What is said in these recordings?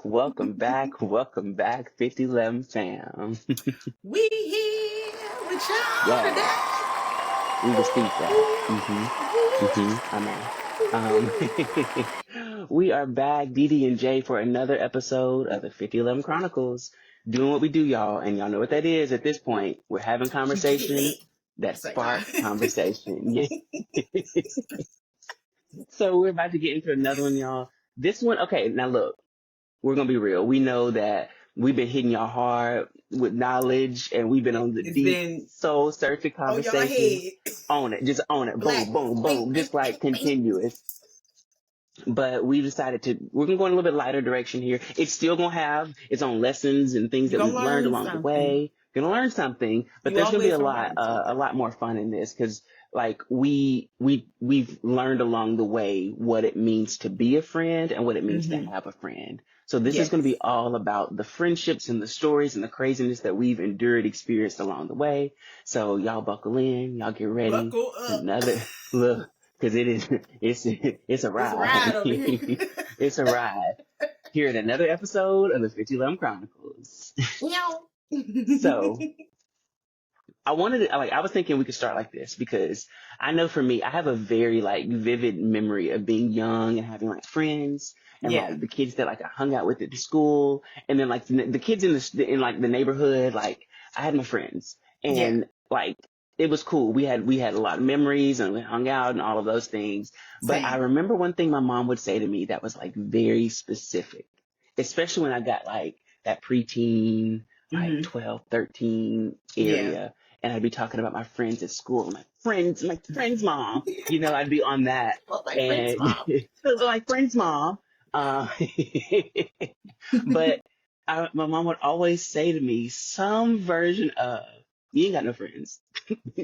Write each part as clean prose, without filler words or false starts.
Welcome back, 5011 fam. We here with y'all Yes, today. we received that. I know. Um, we are back, DiDi and Jay, for another episode of the 5011 Chronicles. Doing what we do, y'all, and y'all know what that is at this point. We're having conversations that It's like, God. spark conversation. Yeah. So we're about to get into another one, y'all. This one, okay, now look. We're gonna be real. We know that we've been hitting y'all hard with knowledge, and we've been on the It's deep been soul searching on y'all conversations. head. Own it, just own it. Black. Boom, boom, Bing, boom, bing, just bing, like bing. continuous. But we decided we're gonna go in a little bit lighter direction here. It's still gonna have its own lessons and things You're that gonna we've learned learn along the something. way. Gonna learn something, but You there's gonna be always gonna learn a something. lot more fun in this because like we've learned along the way what it means to be a friend and what it means to have a friend. So this is going to Yes. be all about the friendships and the stories and the craziness that we've endured, experienced along the way. So y'all buckle in, y'all get ready. Buckle up. Another look, because it's a It's a ride. ride over here. It's a ride. Here at another episode of the 5011 Chronicles. Meow. So I was thinking we could start like this because I know for me, I have a very like vivid memory of being young and having like friends and Yeah. like the kids that like I hung out with at the school, and then like the kids in like the neighborhood. Like I had my friends, Yeah. and like it was cool. We had a lot of memories and we hung out and all of those things. But I Same. remember one thing my mom would say to me that was like very specific, especially when I got like that preteen, like Mm-hmm. 12, 13 Yeah. area, and I'd be talking about my friends at school, my friends, mom. I'd be on that, Well, my friend's and mom. my friends, mom. Uh, but my mom would always say to me some version of, "You ain't got no friends."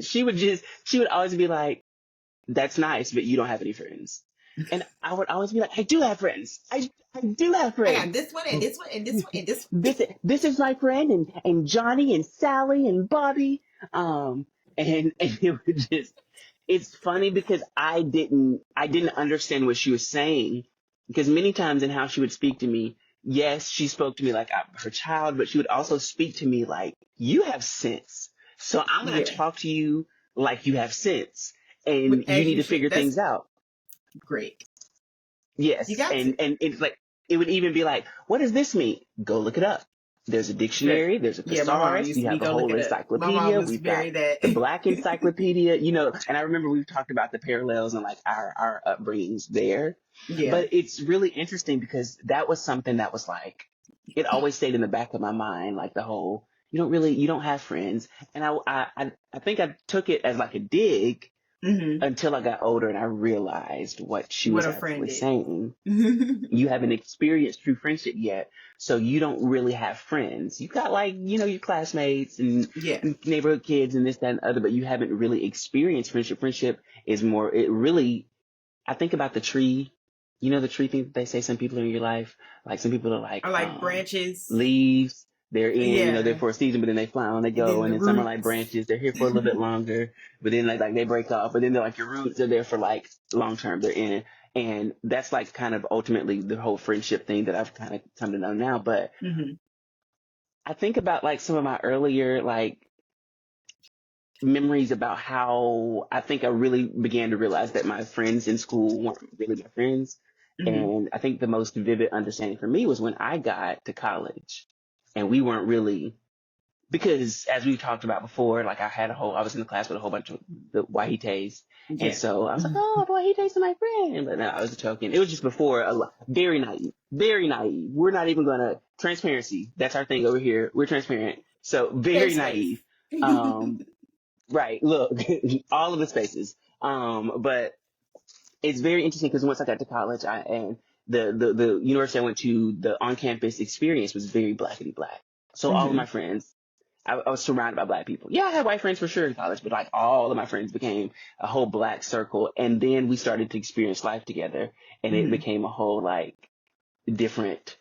She would always be like, "That's nice, but you don't have any friends." And I would always be like, "I do have friends. I do have I got friends. this one and this one and this one and this one. This is my friend and Johnny and Sally and Bobby." And it would just, it's funny because I didn't understand what she was saying, because many times in how she would speak to me, yes, she spoke to me like I'm her child, but she would also speak to me like, "You have sense. So I'm going to Yeah. talk to you like you have sense, and you As need you to should. figure That's things out." great. You Yes. got to. And it's like, it would even be like, "What does this mean? Go look it up. There's a Look, dictionary, there's a yeah, my mom thesaurus, used you to be have a go look whole it up. My mom encyclopedia, was we've got very that. the Black Encyclopedia, and I remember we've talked about the parallels and like our upbringings there. Yeah. But it's really interesting because that was something that was like, it always stayed in the back of my mind, like the whole, you don't have friends. And I think I took it as like a dig Hmm. until I got older and I realized what she What was a friend actually did. saying. You haven't experienced true friendship yet, so you don't really have friends. You got like, your classmates and Yeah. neighborhood kids and this, that, and the other, but you haven't really experienced friendship. Friendship is more, it really, I think about the tree, the tree thing that they say some people are in your life, like some people are I like, like branches. leaves. They're they're Yeah. for a season, but then they fly on, they And go, then and the then some are like roots. branches. They're here for a little bit longer, but then like they break off, but then they're like your roots are there for like long term. They're in it, and that's like kind of ultimately the whole friendship thing that I've kind of come to know now. But Hmm. I think about like some of my earlier like memories about how I think I really began to realize that my friends in school weren't really my friends. Hmm. And I think the most vivid understanding for me was when I got to college and we weren't really, because as we talked about before, like I was in the class with a whole bunch of the Wahites. And Yeah. so I was like, "Oh, Wahites are my friend." But no, I was joking. It was just before very naive, very naive. We're not even going to transparency. That's our thing over here. We're transparent. So Safe very space. naive. Um, Right. Look, all of the spaces. But it's very interesting because once I got to college, and the university I went to, the on-campus experience was very blackity black. So all of Hmm. my friends, I was surrounded by black people. Yeah, I had white friends for sure in college, but like all of my friends became a whole black circle. And then we started to experience life together, and it Hmm. became a whole like different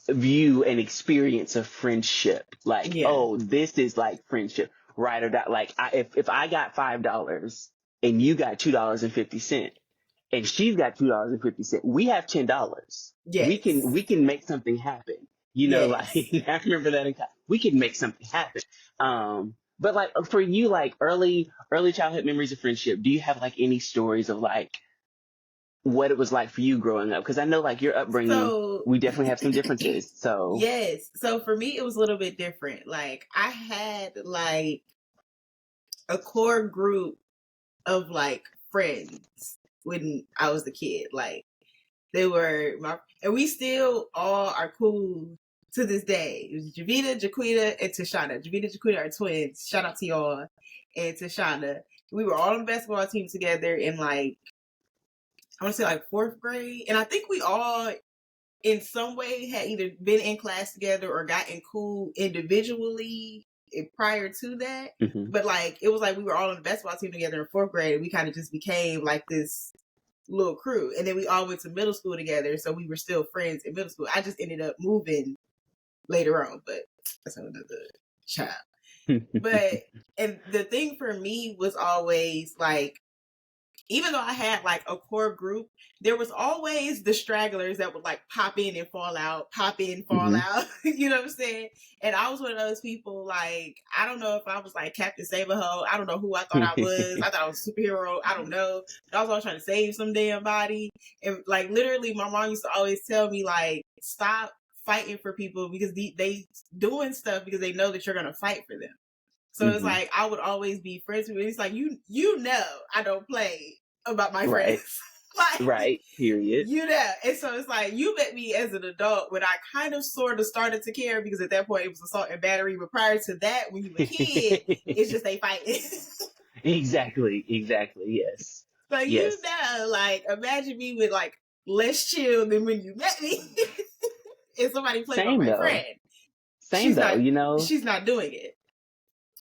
view and experience of friendship. Like, Yeah. oh, this is like friendship, right or die. Like, if I got $5 and you got $2.50, and she's got $2.50. We have $10. Yes. We can make something happen. You know, Yes. like I remember that we can make something happen. But like for you, like early childhood memories of friendship, do you have like any stories of like what it was like for you growing up? Because I know like your upbringing, So we definitely have some differences. So yes. So for me, it was a little bit different. Like I had like a core group of like friends when I was a kid. Like they were and we still all are cool to this day. It was Javita, Jaquita, and Tashana. Javita and Jaquita are twins. Shout out to y'all. And Tashana. We were all on the basketball team together in like, I want to say like 4th grade. And I think we all in some way had either been in class together or gotten cool individually prior to that. mm-hmm. But like, it was like we were all on the basketball team together in 4th grade. And we kind of just became like this little crew. And then we all went to middle school together. So we were still friends in middle school. I just ended up moving later on, but that's another child. But, and the thing for me was always like, even though I had like a core group, there was always the stragglers that would like pop in and fall out, pop in, fall out. You know what I'm saying? And I was one of those people, like, I don't know if I was like Captain Save-A-Ho. I don't know who I thought I was. I thought I was a superhero. I don't know. But I was always trying to save some damn body. And like literally my mom used to always tell me like, stop fighting for people because they doing stuff because they know that you're going to fight for them. So it's like, I would always be friends with you. It's like, you know, I don't play about my friends. Like, right, period. You know. And so it's like, you met me as an adult when I kind of sort of started to care because at that point it was assault and battery. But prior to that, when you were a kid, it's just they fighting. Exactly, yes. So yes. You know, like, imagine me with like less chill than when you met me. And somebody played about my friend. Same though, you know. She's not doing it.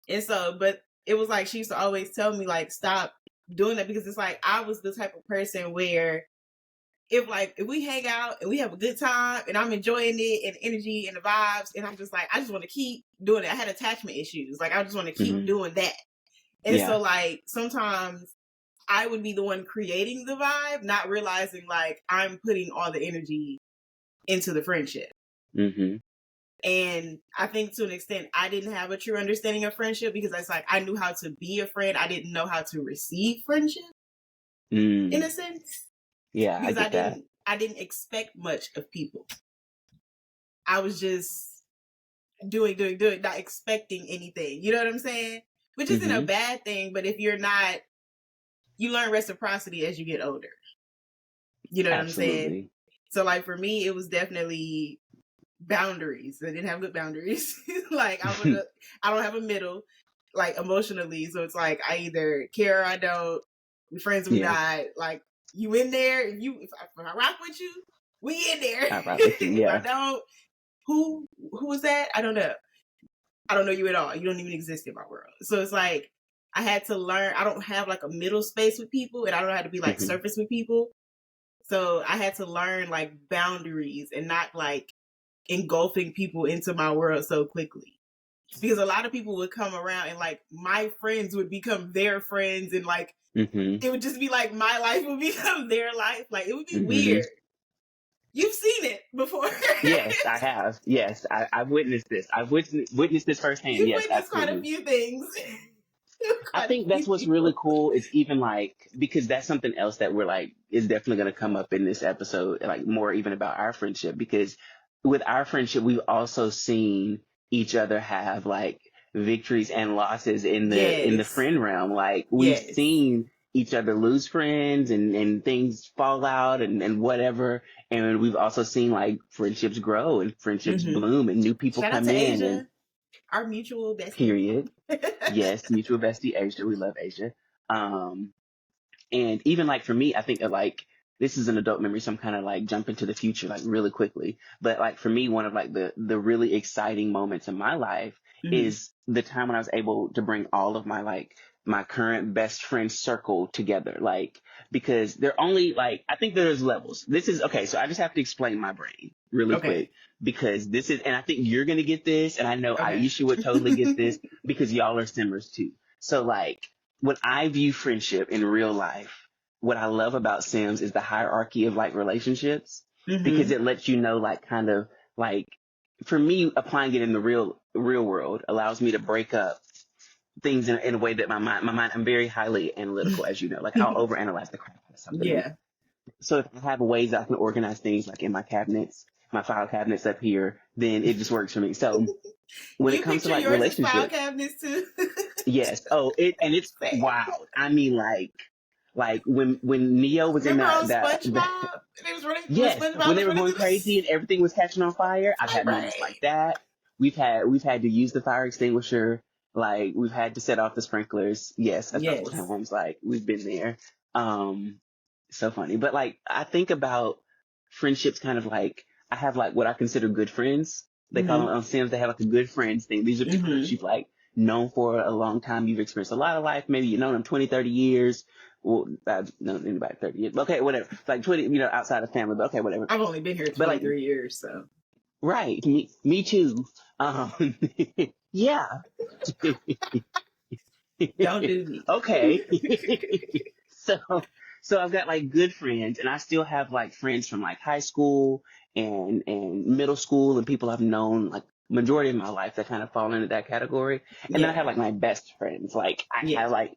And so, but it was like, she used to always tell me, like, stop doing that because it's like, I was the type of person where if we hang out and we have a good time and I'm enjoying it and energy and the vibes and I'm just like, I just want to keep doing it. I had attachment issues. Like, I just want to keep doing that. And so like, sometimes I would be the one creating the vibe, not realizing like I'm putting all the energy into the friendship. And I think to an extent, I didn't have a true understanding of friendship because it's like, I knew how to be a friend. I didn't know how to receive friendship in a sense. Yeah, because I get that. I didn't expect much of people. I was just doing, not expecting anything. You know what I'm saying? Which isn't a bad thing, but if you're not, you learn reciprocity as you get older. You know what I'm saying? So like for me, it was definitely boundaries. I didn't have good boundaries. Like I don't have a middle, like emotionally. So it's like I either care or I don't. We're friends or we not. Like you in there. If I rock with you, we in there. I rock with you, yeah. If I don't, who is that? I don't know. I don't know you at all. You don't even exist in my world. So it's like I had to learn. I don't have like a middle space with people, and I don't know how to be like surface with people. So I had to learn like boundaries and not like engulfing people into my world so quickly, because a lot of people would come around and like my friends would become their friends and like it would just be like my life would become their life. Like it would be weird. You've seen it before. Yes, I have. Yes, I've witnessed this. I've witnessed this firsthand. You've yes, witnessed absolutely. quite a few things. I think that's what's really cool is even like, because that's something else that we're like, is definitely going to come up in this episode, like more even about our friendship, because with our friendship, we've also seen each other have like victories and losses in the friend realm. Like we've seen each other lose friends and things fall out and whatever. And we've also seen like friendships grow and friendships bloom and new people come in. Asia. And our mutual bestie. Period. Yes, mutual bestie Asia. We love Asia. And even like for me, I think that like this is an adult memory, so I'm kind of like jumping to the future like really quickly. But like for me, one of like the really exciting moments in my life is the time when I was able to bring all of my like my current best friend circle together. Like because they're only like, I think there's levels. This is okay. So I just have to explain my brain really quick because this is, and I think you're going to get this. And I know Aisha would totally get this because y'all are simmers too. So like when I view friendship in real life, what I love about Sims is the hierarchy of like relationships, because Mm-hmm. it lets you know like kind of like, for me, applying it in the real world allows me to break up things in a way that my mind, I'm very highly analytical, as you know, like I'll overanalyze the crap out of something. Yeah. So if I have ways that I can organize things like in my cabinets, my file cabinets up here, then it just works for me. So when it You comes to picture like yours as file relationships, cabinets too. yes. Oh, it's Same. wild. I mean, like when Neo was in Remember on that SpongeBob? And it was running when yes, SpongeBob when they was were running going through crazy and everything was catching on fire, I've had moments right. like that. We've had to use the fire extinguisher. Like we've had to set off the sprinklers. Yes, a couple Yes. times. Like we've been there. Um, so funny. But like I think about friendships kind of like I have like what I consider good friends. They call them Mm-hmm. on Sims. They have like a good friends thing. These are people that Mm-hmm. you've like known for a long time. You've experienced a lot of life. Maybe you've known them 20, 30 years. Well, I've known anybody 30 years. Okay, whatever. Like 20, outside of family, but okay, whatever. I've only been here But like, 23 years, so right. Me too. Um, yeah. don't do me. Okay. so, so I've got like good friends, and I still have like friends from like high school and middle school, and people I've known like majority of my life that kind of fall into that category. And then I have Yeah. like my best friends. Like I Yeah. have like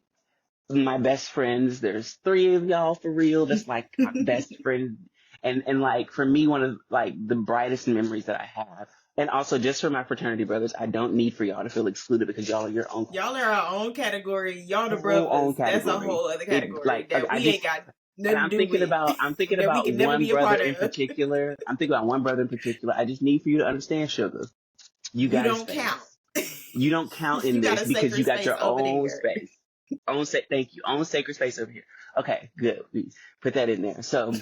my best friends. There's three of y'all for real. That's like my best friend. And like for me, one of like the brightest memories that I have. And also just for my fraternity brothers, I don't need for y'all to feel excluded because y'all are your own Y'all are our own category. Y'all the whole own brothers. That's a category. whole other It category like that I we just ain't got and nothing to do with. I'm thinking That we about can never one be a brother part in of. particular. I'm thinking about one brother in particular. I just need for you to understand, sugar. You You got a don't count. space. You don't count in You got this a because you sacred got space your over own there. space. Thank you. Own sacred space over here. Okay, good. We put that in there. So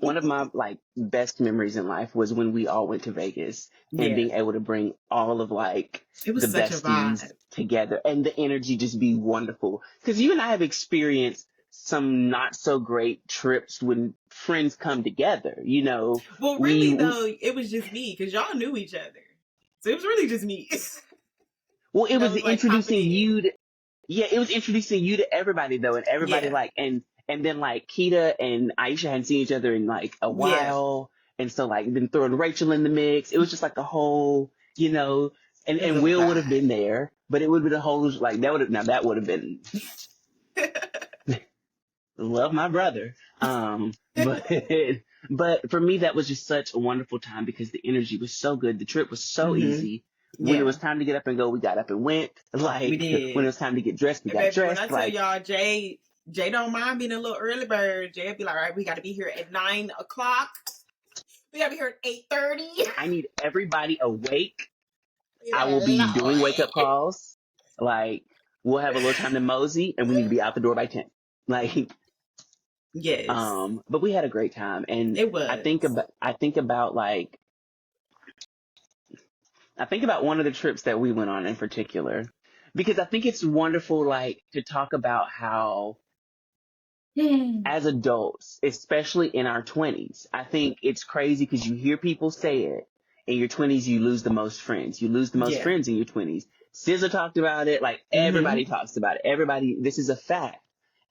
one of my like best memories in life was when we all went to Vegas and Yeah. being able to bring all of like It the was such a besties vibe. together and the energy just be wonderful. Cause you and I have experienced some not so great trips when friends come together. Well, really We though, it was just me because y'all knew each other, so it was really just me well, it that was was like popping introducing in. you to, yeah, it was introducing you to everybody though, and everybody Yeah, like, and then like Keita and Aisha hadn't seen each other in like a yeah, while, and so like then throwing Rachel in the mix, it was just like a whole, it was and a Will would have been vibe. there, but it would have been a whole like that would have been love my brother, but but for me that was just such a wonderful time because the energy was so good, the trip was so hmm easy. When it Yeah, was time to get up and go, we got up and went. we Like when it did. was time to get dressed, we And got baby, when I dressed. tell Like y'all, Jay don't mind being a little early bird. Jay'd be like, all right, we got to be here at 9 o'clock. We got to be here at 8:30. I need everybody awake. Be I will like, be doing wake up Lord. calls. Like we'll have a little time to mosey, and we need to be out the door by 10. Like, Yes, but we had a great time, and it I was. think about one of the trips that we went on in particular, because I think it's wonderful, like to talk about how as adults, especially in our 20s, I think it's crazy because you hear people say it. In your 20s, you lose the most friends. You lose the most Yeah. friends in your 20s. SZA talked about it. Like hmm everybody talks about it. Everybody, this is a fact.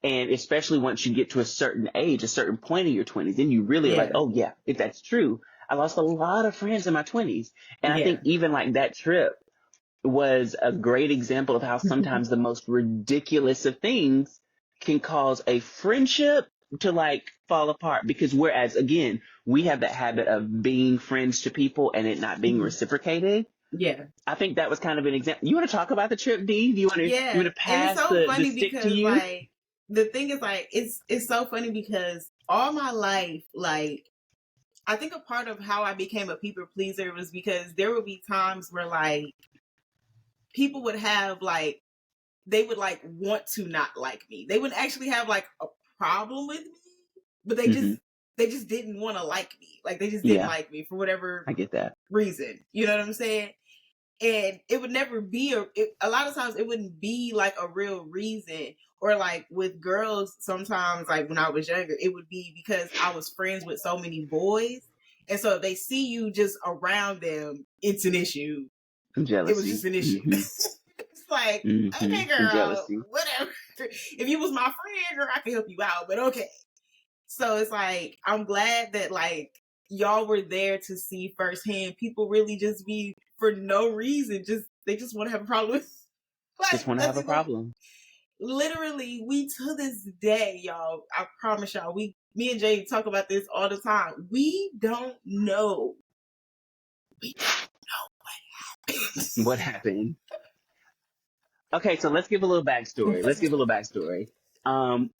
And especially once you get to a certain age, a certain point in your 20s, then you really are like, Yeah. oh yeah, if that's true. I lost a lot of friends in my 20s. And I Yeah. think even like that trip was a great example of how sometimes the most ridiculous of things can cause a friendship to like fall apart, because whereas again we have that habit of being friends to people and it not being Mhm. reciprocated. Yeah. I think that was kind of an example. You want to talk about the trip, D? Do you want to Yeah. And it's pass so the funny stick to because you? like the thing is like it's so funny because all my life, like I think a part of how I became a people pleaser was because there would be times where like people would have like they would like want to not like me. They wouldn't actually have like a problem with me, but Hmm. they just didn't want to like me. Like they just didn't Yeah, like me for whatever I get that. reason. You know what I'm saying? And it would never be a lot of times it wouldn't be like a real reason, or like with girls sometimes like when I was younger it would be because I was friends with so many boys, and so if they see you just around them it's an issue. Some It was just jealousy. an issue. Hmm. It's like, Hmm. okay Some girl, jealousy. whatever. If you was my friend, girl, I could help you out, but okay. So it's like, I'm glad that like y'all were there to see firsthand. People really just be for no reason, they just want to have a problem with Just like want to have a nothing going. problem. Literally, we to this day, y'all, I promise y'all, me and Jay talk about this all the time. We don't know. We don't know What happened? Okay, so let's give a little backstory.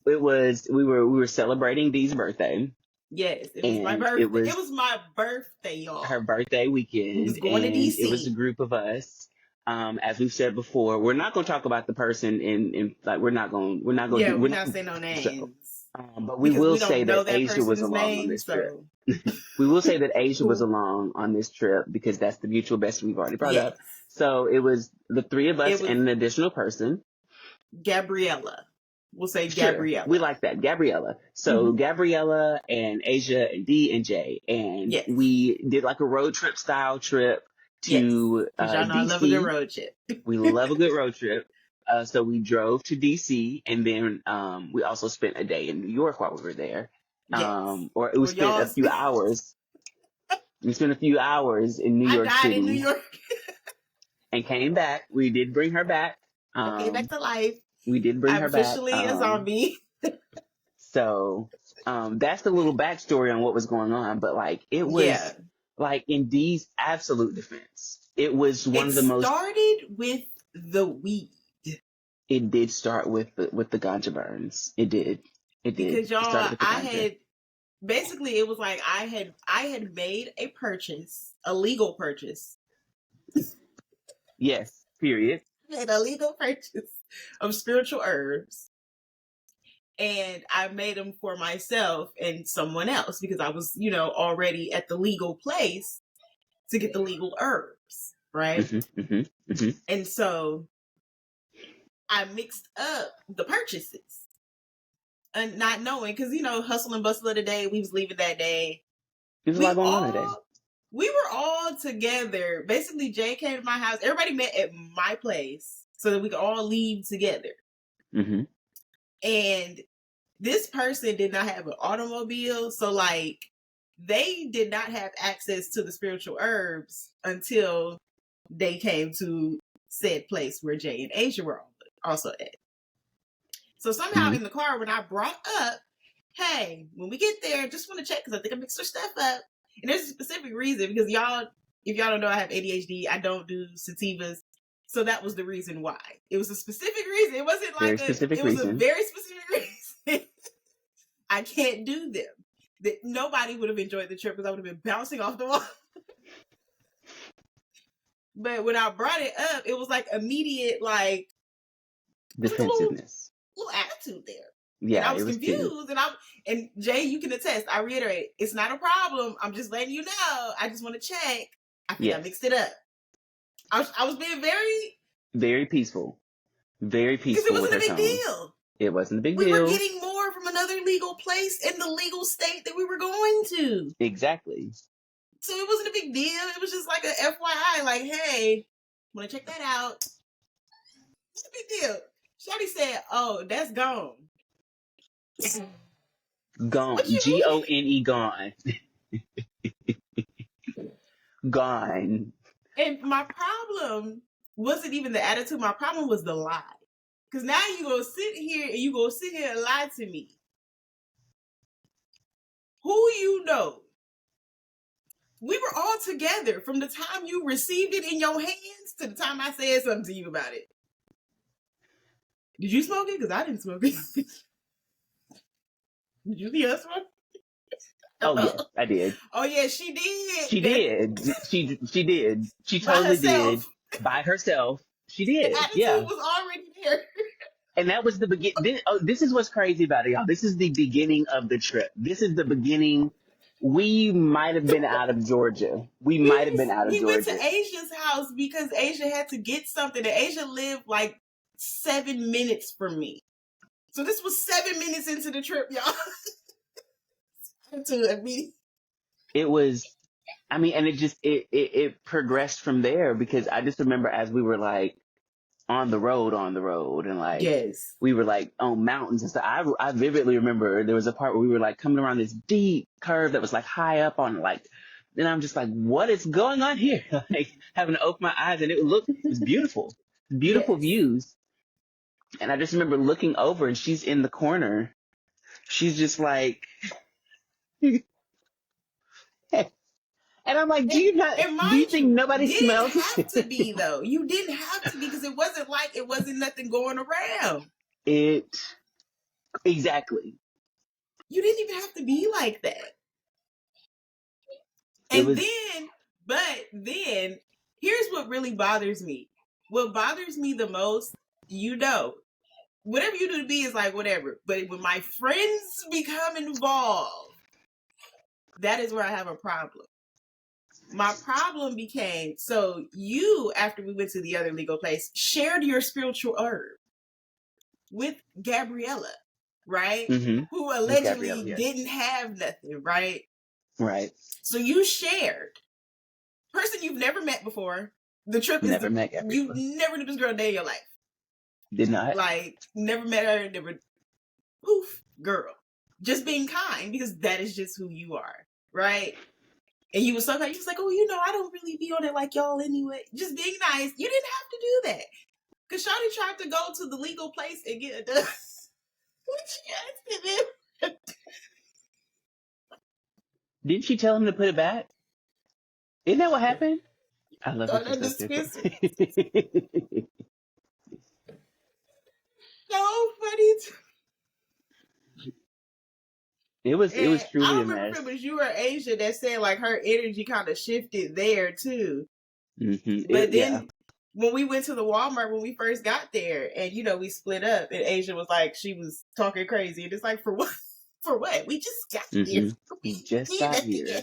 We were celebrating Dee's birthday. Yes, it was my And birthday. It was my birthday, y'all. her birthday We weekend, was going to and DC. it was a group of us. As we've said before, we're not going to talk about the person in like we're not saying no names. So, but we will say that Asia was along on this trip. We will say that Asia was along on this trip because that's the mutual best we've already brought up. So it was the three of us and an additional person. Gabriella. We'll say Sure, Gabriella. we like that. Gabriella. So Gabriella and Asia and D and J. And we did like a road trip style trip to y'all know DC. I love a good road trip. We love a good road trip. So we drove to DC, and then we also spent a day in New York while we were there. Or we spent a few hours. We spent a few hours in New York City. In New York. And came back. We did bring her back. Came back to life. We did bring her back. I'm officially a zombie. So that's the little backstory on what was going on. But like it was like in Dee's absolute defense, it was one of the most. It started with the weed. It did start with the ganja burns. It did. Because y'all, basically it was like I had made a purchase, a legal purchase. Yes. Period. Made a legal purchase of spiritual herbs. And I made them for myself and someone else because I was, already at the legal place to get the legal herbs, right? And so I mixed up the purchases and not knowing because, hustle and bustle of the day, we was leaving that day. It was a lot going on that day. We were all together. Basically, Jay came to my house. Everybody met at my place so that we could all leave together. And this person did not have an automobile. So, like, they did not have access to the spiritual herbs until they came to said place where Jay and Asia were also at. So, somehow in the car, when I brought up, hey, when we get there, just want to check because I think I mixed her stuff up. And there's a specific reason because if y'all don't know, I have ADHD. I don't do sativas. So that was the reason why. It was a specific reason. It wasn't like was a very specific reason. I can't do them. That nobody would have enjoyed the trip because I would have been bouncing off the wall. But when I brought it up, it was like immediate like defensiveness. Little attitude there. Yeah, and I was confused, and Jay, you can attest. I reiterate, it's not a problem. I'm just letting you know. I just want to check. I think I mixed it up. I was being very peaceful, because it wasn't a big deal. It wasn't a big deal. We were getting more from another legal place in the legal state that we were going to. Exactly. So it wasn't a big deal. It was just like a FYI, like, hey, want to check that out? It's a big deal. Shawty said, "Oh, that's gone." Gone. Gone. Gone. Gone. And my problem wasn't even the attitude. My problem was the lie. Because now you go sit here and lie to me. Who you know? We were all together from the time you received it in your hands to the time I said something to you about it. Did you smoke it? Because I didn't smoke it. Did you see us smoke? Oh, yeah, I did. Oh, yeah, she did. She did. She did. She totally did. By herself. She did. The attitude was already there. And that was the beginning. This is what's crazy about it, y'all. This is the beginning of the trip. This is the beginning. We might have been out of Georgia. We went to Asia's house because Asia had to get something. And Asia lived like 7 minutes from me. So this was 7 minutes into the trip, y'all. It was, and it progressed from there because I just remember as we were like, on the road, and like Yes. we were like on mountains and stuff. I vividly remember there was a part where we were like coming around this deep curve that was like high up on like, and I'm just like, what is going on here? Like having to open my eyes, and it was beautiful, beautiful Yes. views. And I just remember looking over, and she's in the corner. She's just like, and I'm like, do And you mind think you, nobody didn't smells have to it? be though. You didn't have to be, because it wasn't nothing going around. Exactly. You didn't even have to be like that. But then, here's what really bothers me. What bothers me the most, whatever you do to me is like whatever. But when my friends become involved, that is where I have a problem. My problem became, so you, after we went to the other legal place, shared your spiritual herb with Gabriella, right? Mm-hmm. Who allegedly Gabriella, yes. didn't have nothing, right? Right. So you shared. Person you've never met before. The trip is never met Gabriella. You've never met this girl a day in your life. Did not. Like, never met her, never, poof, girl. Just being kind, because that is just who you are, right? And you was so kind. You was like, oh, I don't really be on it like y'all anyway. Just being nice. You didn't have to do that. Because Shawty tried to go to the legal place and get a done. Didn't she tell him to put it back? Isn't that what happened? I love her So sister. funny. It was truly a mess. I remember it was you or Asia that said like her energy kind of shifted there too. Mm-hmm. But then when we went to the Walmart when we first got there, and we split up, and Asia was like, she was talking crazy, and it's like, for what? For what? We just got here. We just got here.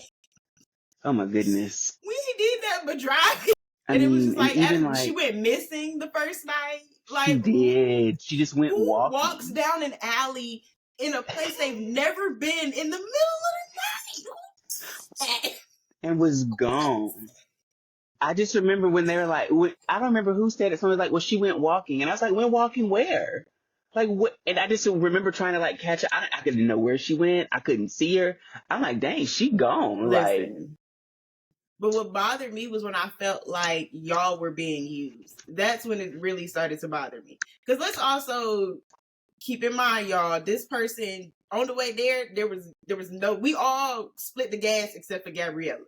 Oh my goodness. We did that but drive. And it was just like, she went missing the first night. Like, she did. She just went walking. Who walks down an alley in a place they've never been in the middle of the night? And was gone. I just remember when they were like, I don't remember who said it. Someone was like, well, she went walking. And I was like, went walking where? Like, what? And I just remember trying to like catch her. I couldn't know where she went. I couldn't see her. I'm like, dang, she gone. Listen. But what bothered me was when I felt like y'all were being used. That's when it really started to bother me. Because let's also keep in mind, y'all, this person on the way there was no. We all split the gas except for Gabriella.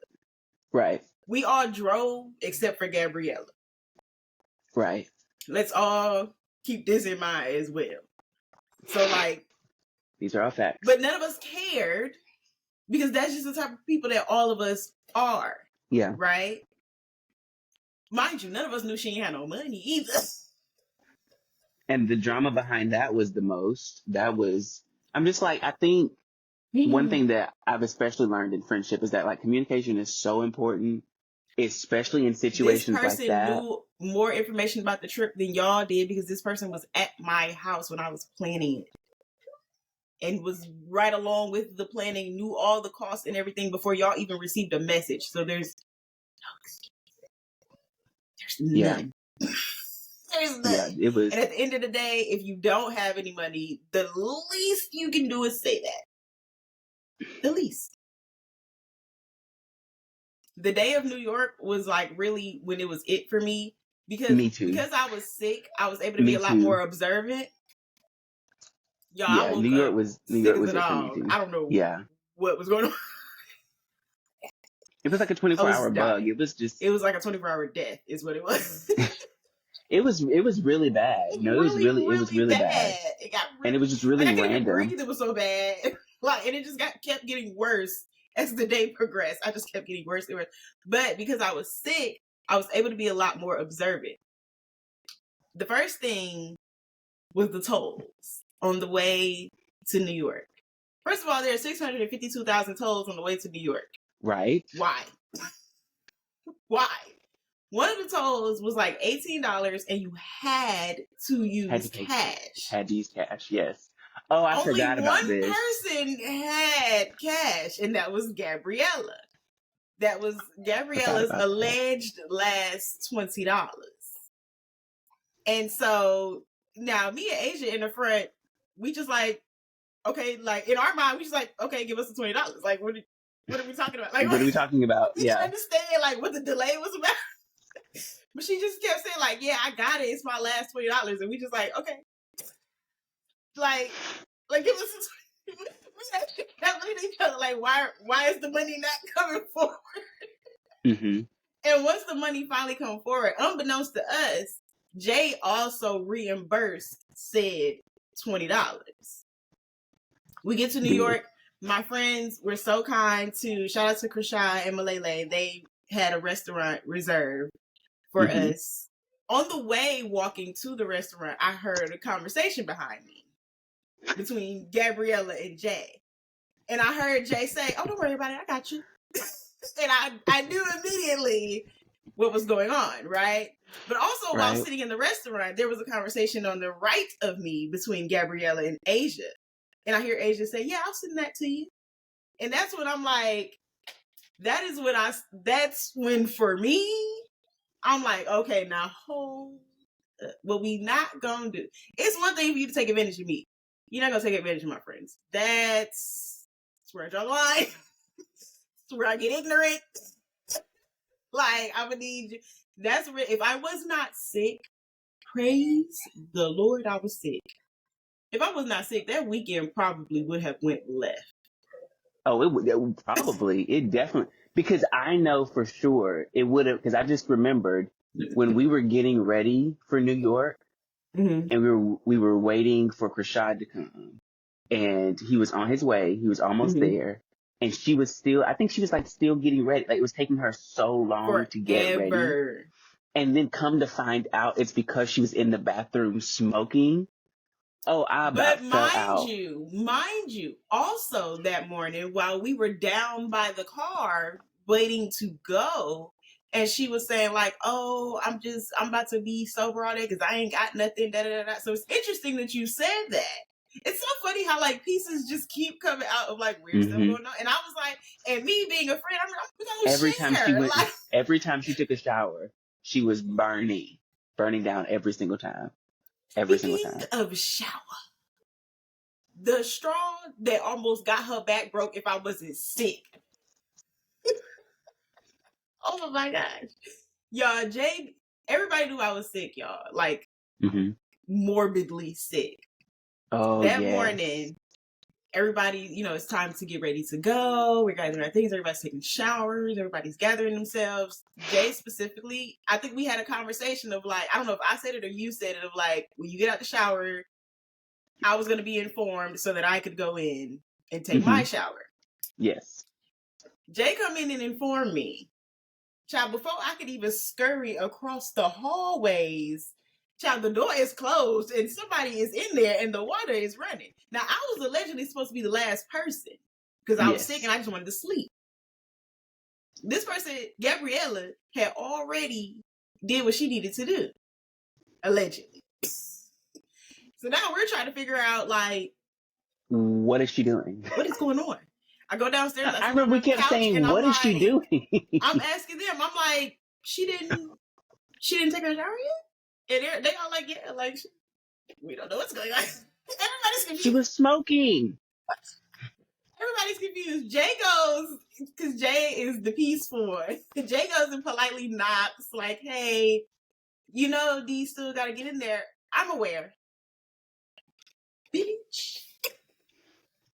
Right. We all drove except for Gabriella. Right. Let's all keep this in mind as well. So like, these are all facts. But none of us cared, because that's just the type of people that all of us are. Yeah. Right? Mind you, none of us knew she ain't had no money either. And the drama behind that was the most. I'm just like, I think one thing that I've especially learned in friendship is that like communication is so important, especially in situations like that. This person knew more information about the trip than y'all did, because this person was at my house when I was planning it. And was right along with the planning, knew all the costs and everything before y'all even received a message. So there's none. There's none. Yeah, it was. And at the end of the day, if you don't have any money, the least you can do is say that. The least. The day of New York was like really when it was it for me. Because me too. Because I was sick, I was able to be a lot more observant. Y'all, yeah, New York was it for me too. I don't know what was going on. It was like a 24-hour bug. It was like a 24-hour death is what it was. It was really bad. It was really bad. It got and it was just really random. It was so bad. Like, and it just kept getting worse as the day progressed. I just kept getting worse and worse. But because I was sick, I was able to be a lot more observant. The first thing was the tolls on the way to New York. First of all, there are 652,000 tolls on the way to New York. Right. Why? Why? One of the tolls was like $18, and you had to use cash. Had to use cash, yes. Oh, I forgot about this. Only one person had cash, and that was Gabriella. That was Gabriella's alleged last $20. And so now me and Asia in the front, we just like, okay, like in our mind, we just like, okay, give us the $20. Like, what are we talking about? Like, What are we talking about? we Yeah. understand like what the delay was about. But she just kept saying like, yeah, I got it. It's my last $20. And we just like, okay. Like give us the 20. We actually kept looking at each other like, why is the money not coming forward? Mm-hmm. And once the money finally come forward, unbeknownst to us, Jay also reimbursed said $20. We get to New York. My friends were so kind to shout out to Krisha and Malele. They had a restaurant reserved for us. On the way walking to the restaurant, I heard a conversation behind me between Gabriella and Jay. And I heard Jay say, "Oh, don't worry about it. I got you." And I knew immediately what was going on, right? But also while sitting in the restaurant, there was a conversation on the right of me between Gabriella and Asia. And I hear Asia say, "Yeah, I'll send that to you." And that's when I'm like, that's when for me, I'm like, okay, now hold up. What we not gonna do. It's one thing for you to take advantage of me. You're not gonna take advantage of my friends. That's where I draw the line. That's where I get ignorant. Like, I'm gonna need you. That's where, if I was not sick, praise the Lord, I was sick. If I was not sick, that weekend probably would have went left. Oh, it would probably. It definitely, because I know for sure it would have, because I just remembered when we were getting ready for New York, and we were waiting for Krishad to come, and he was on his way. He was almost there, and she was still, I think she was like still getting ready. Like, it was taking her so long to get ready. And then come to find out it's because she was in the bathroom smoking. Oh, I about fell out. Mind you, also that morning while we were down by the car waiting to go, and she was saying like, "Oh, I'm about to be sober all day because I ain't got nothing." Da, da, da, da. So it's interesting that you said that. It's so funny how like pieces just keep coming out of like weird stuff going on. And I was like, and me being a friend, I'm gonna every time she took a shower, she was burning down every single time. Speaking of shower, the straw that almost got her back broke if I wasn't sick. Oh my gosh. Y'all, Jay, everybody knew I was sick, y'all. Like, morbidly sick. Oh, that morning, everybody, it's time to get ready to go. We're gathering our things. Everybody's taking showers. Everybody's gathering themselves. Jay specifically, I think we had a conversation of like, I don't know if I said it or you said it, of like, when you get out the shower, I was going to be informed so that I could go in and take my shower. Yes. Jay come in and inform me. Child, before I could even scurry across the hallways, child, the door is closed and somebody is in there and the water is running. Now, I was allegedly supposed to be the last person because I was sick and I just wanted to sleep. This person, Gabriella, had already did what she needed to do, allegedly. So now we're trying to figure out, like, what is she doing? What is going on? I go downstairs. I remember we kept saying, "What is she doing?" I'm asking them. I'm like, she didn't take her shower yet, and they all like, yeah, like we don't know what's going on. Everybody's confused. She was smoking. Everybody's confused. Jay goes, because Jay is the peaceful one. Jay goes and politely knocks, like, "Hey, Dee still got to get in there. I'm aware." Bitch.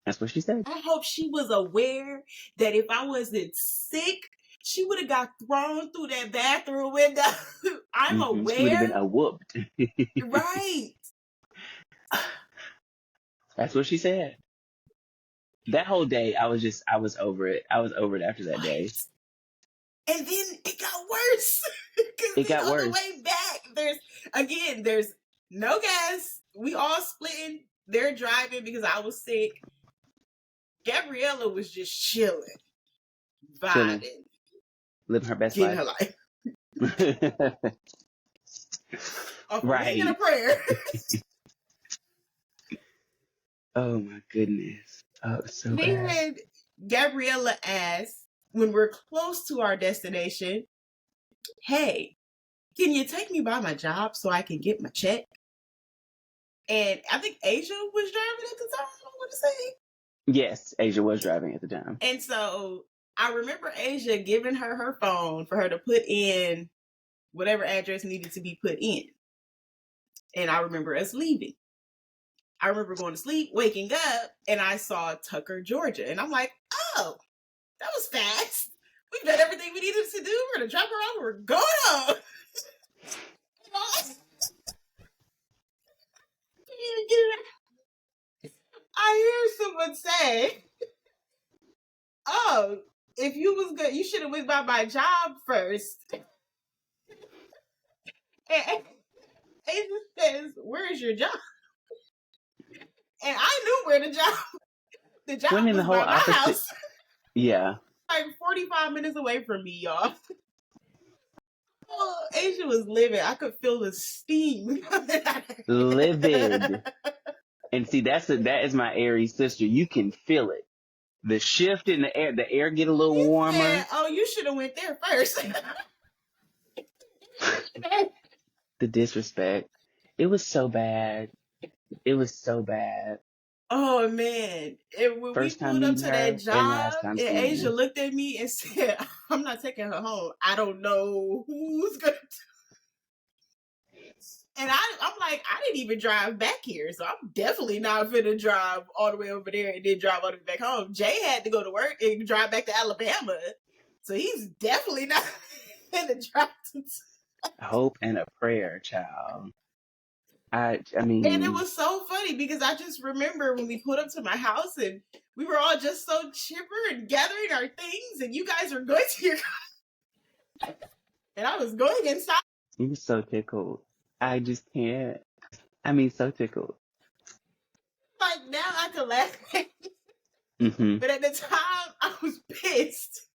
That's what she said. I hope she was aware that if I wasn't sick, she would have got thrown through that bathroom window. I'm aware. She would have been whooped. Right. That's what she said. That whole day, I was over it. I was over it after that day. And then it got worse. It got worse. On the way back, there's no gas. We all splitting. They're driving because I was sick. Gabriella was just chilling, vibing, living her best life. Getting her life. Right. In a prayer. Oh my goodness. Oh, so bad. Then Gabriella asked, when we're close to our destination, "Hey, can you take me by my job so I can get my check? And I think Asia was driving at the time, I want to say. Yes, Asia was driving at the time. And so I remember Asia giving her phone for her to put in whatever address needed to be put in. And I remember us leaving. I remember going to sleep, waking up, and I saw Tucker, Georgia. And I'm like, oh, that was fast. We've done everything we needed to do. We're going to drop her off and we're going home. I hear someone say, oh, if you was good, you should have went by my job first. And Asia says, where is your job? And I knew where the job Went in was the whole by my opposite. house. Yeah. Like 45 minutes away from me, y'all. Oh, Asia was living. I could feel the steam. Livid. And see, that is my Aries sister. You can feel it. The shift in the air get a little warmer. Said, oh, you should have went there first. The disrespect. It was so bad. It was so bad. Oh man. And when First we time pulled up meeting to her that job, and last time and seeing Asia her. looked at me and said, I'm not taking her home. I don't know who's gonna And I'm like, I didn't even drive back here, so I'm definitely not finna drive all the way over there and then drive all the way back home. Jay had to go to work and drive back to Alabama, so he's definitely not finna drive to. Hope and a prayer, child. I mean, And it was so funny because I just remember when we pulled up to my house and we were all just so chipper and gathering our things, and you guys were going to your and I was going inside. he was so tickled. I just can't. I mean, so tickled. Like now I can laugh, Mm-hmm. but at the time I was pissed.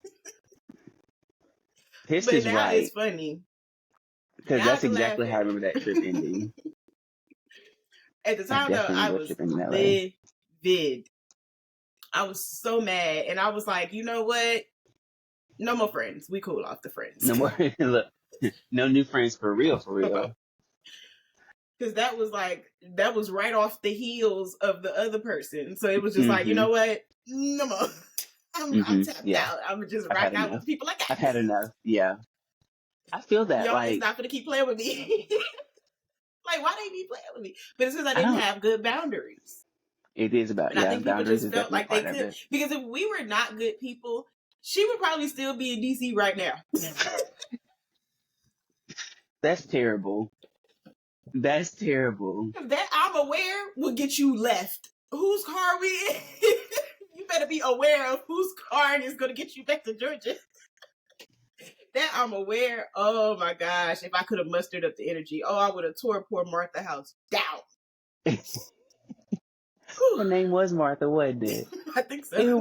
Pissed But is now right. it's funny. Because Now that's I can exactly laugh how I at it. remember that trip ending. At the time, though, definitely I remember was trip ending that way. livid. I was so mad, and I was like, you know what? No more friends. We cool off the friends. No more. Look, no new friends for real, for real. Because that was right off the heels of the other person. So it was just like, you know what? No more. I'm tapped out. I'm just rock out with the people like that. I've had enough. Yeah. I feel that. Y'all like, is not gonna keep playing with me. Like, why they be playing with me? But it's because I didn't have good boundaries. It is about, and I think people just felt like they could. It. Because if we were not good people, she would probably still be in DC right now. That's terrible. That's terrible. That I'm aware will get you left. Whose car we in? You better be aware of whose car is going to get you back to Georgia. That I'm aware. Oh my gosh. If I could have mustered up the energy, I would have tore poor Martha house down. Her name was Martha, wasn't it? I think so. It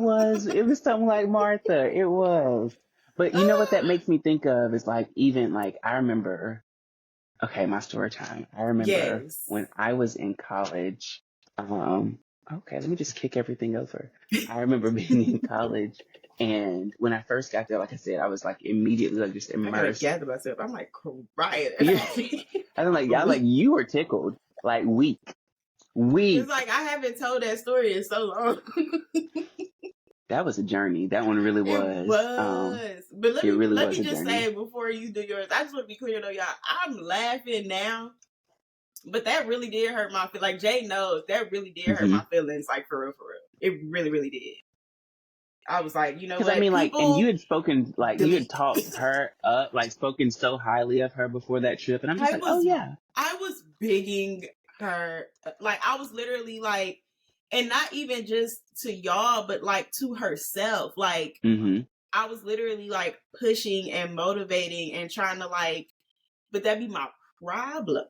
was something like Martha. It was. But you know what that makes me think of is like, even like, I remember, okay, my story time. I remember when I was in college, okay, let me just kick everything over. I remember being in college, and when I first got there, like I said, I was like immediately like just immersed. I gotta gather myself. I'm like crying. I'm like, y'all, like, you were tickled, like weak. It's like I haven't told that story in so long. That was a journey. That one really was. It was. But let me just say before you do yours, I just want to be clear though, y'all. I'm laughing now, but that really did hurt my feelings. Like Jay knows, that really did hurt my feelings. Like for real. It really, really did. I was like, you know what? Because I mean, like, and you had spoken, like, you had talked her up, like, spoken so highly of her before that trip, and I'm just oh yeah. I was bigging her, like, I was literally like, and not even just to y'all, but like to herself. Like, I was literally like pushing and motivating and trying to like, but that'd be my problem.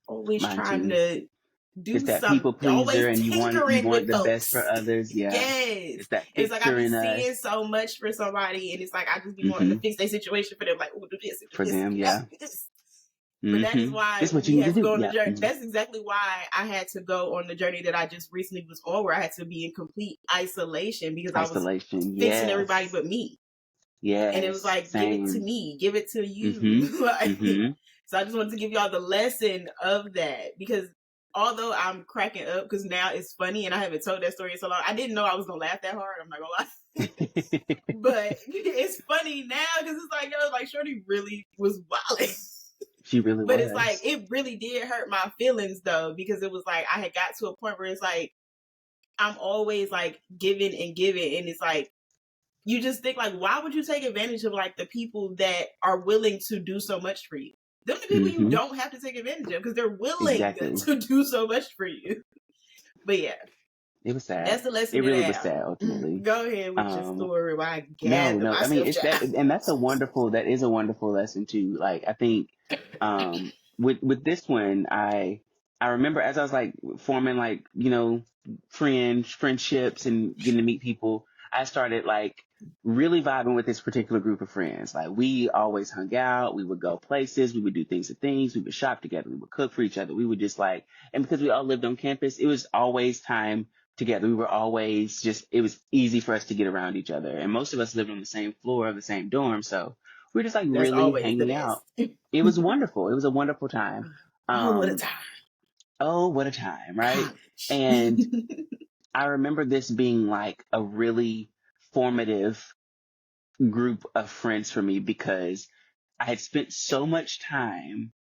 Always trying to do it's that something. People pleaser, and you want the folks. best for others. Yeah. Yes. It's that it's like I be seeing so much for somebody, and it's like I just be wanting to fix their situation for them. Like, do this for them. Yeah. But that is why that's what you need to do. Go on the journey. That's exactly why I had to go on the journey that I just recently was on, where I had to be in complete isolation because I was fixing everybody but me. And it was Yes. like, give it to Same. me, give it to you. Mm-hmm. Like, Mm-hmm. so I just wanted to give y'all the lesson of that, because although I'm cracking up because now it's funny and I haven't told that story in so long, I didn't know I was gonna laugh that hard. I'm not gonna lie. But it's funny now because it's like, yo, like Shorty really was wilding. She really But it's like, was. it really did hurt my feelings though, because it was like I had got to a point where it's like I'm always like giving and giving, and it's like you just think like, why would you take advantage of like the people that are willing to do so much for you? Them the people you Mm-hmm. don't have to take advantage of because they're willing Exactly. to do so much for you. But yeah, It was sad. that's the lesson It in really was that. sad ultimately. Go ahead with your Um, story while I no, gather no. I mean, myself, it's that, child. and that is a wonderful lesson too. Like, I think, with this one, I remember as I was like forming like, friendships and getting to meet people, I started like really vibing with this particular group of friends. Like, we always hung out, we would go places, we would do things, we would shop together, we would cook for each other. We would just like, and because we all lived on campus, it was always time together. We were always just, it was easy for us to get around each other. And most of us lived on the same floor of the same dorm. So we were just like That's really always the hanging out. best. It was wonderful. It was a wonderful time. Oh, what a Um, time. oh, what a time, right? College. And I remember this being like a really formative group of friends for me because I had spent so much time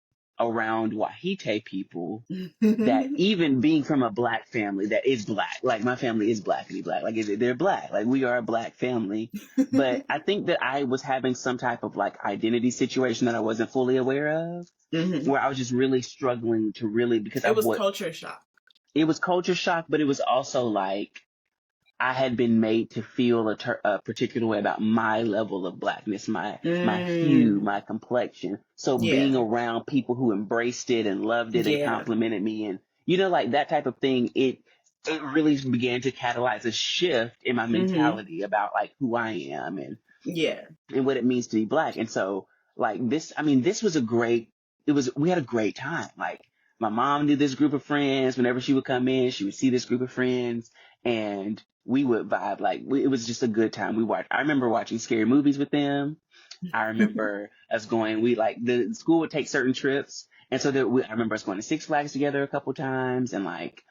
around Wahite people that even being from a black family that is black, like my family is blackity black, like they're black, like we are a black family. But I think that I was having some type of like identity situation that I wasn't fully aware of, Mhm. where I was just really struggling to really, because It was culture shock. it was culture shock, but it was also like I had been made to feel a particular way about my level of blackness, my hue, Mm. my complexion. So being Yeah. around people who embraced it and loved it and Yeah. complimented me and like that type of thing, it really began to catalyze a shift in my Mhm. mentality about like who I am Yeah. and what it means to be black. And so like this, I mean, this was we had a great time. Like my mom knew this group of friends. Whenever she would come in, she would see this group of friends and we would vibe. Like it was just a good time. I remember watching scary movies with them. I remember us going, the school would take certain trips. And so I remember us going to Six Flags together a couple times and like,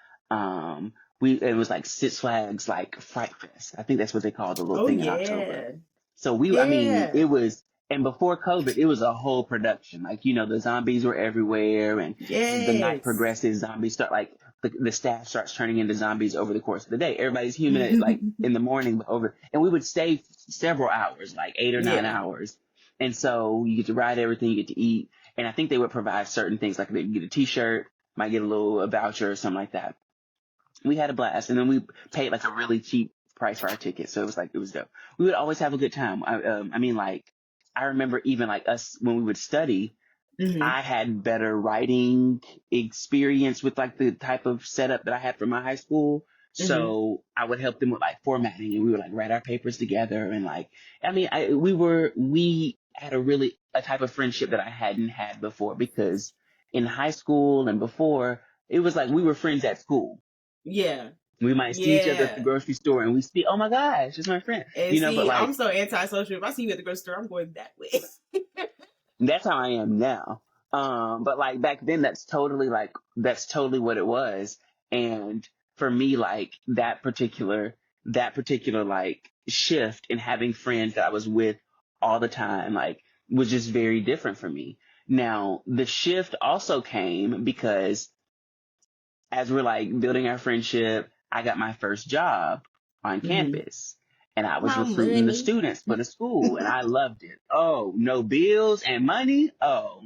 it was like Six Flags, like Fright Fest. I think that's what they call the little Oh thing in October. yeah. So I mean, Yeah. and before COVID, it was a whole production. Like, the zombies were everywhere. And as the night Yes. progresses, zombies start like, the staff starts turning into zombies over the course of the day. Everybody's human at like in the morning, but and we would stay several hours, like 8 or 9 Yeah. hours. And so you get to ride everything, you get to eat. And I think they would provide certain things, like they get a t-shirt, might get a voucher or something like that. We had a blast, and then we paid like a really cheap price for our tickets, so it was dope. We would always have a good time. I mean, like I remember even like us when we would study, Mhm. I had better writing experience with like the type of setup that I had from my high school. Mhm. So I would help them with like formatting, and we would like write our papers together, and like I mean, we had a type of friendship that I hadn't had before, because in high school and before it was like we were friends at school. Yeah. We might see each other at the Yeah. grocery store and we see, oh my gosh, it's my friend. And But see, I'm like, so antisocial. If I see you at the grocery store, I'm going that way. that's how I am now. But like back then, that's totally what it was. And for me, like that particular like shift in having friends that I was with all the time, like was just very different for me. Now, the shift also came because as we're like building our friendship, I got my first job on Mhm. campus and I was My recruiting the money. students for the school and I loved it. Oh, no bills and money. Oh,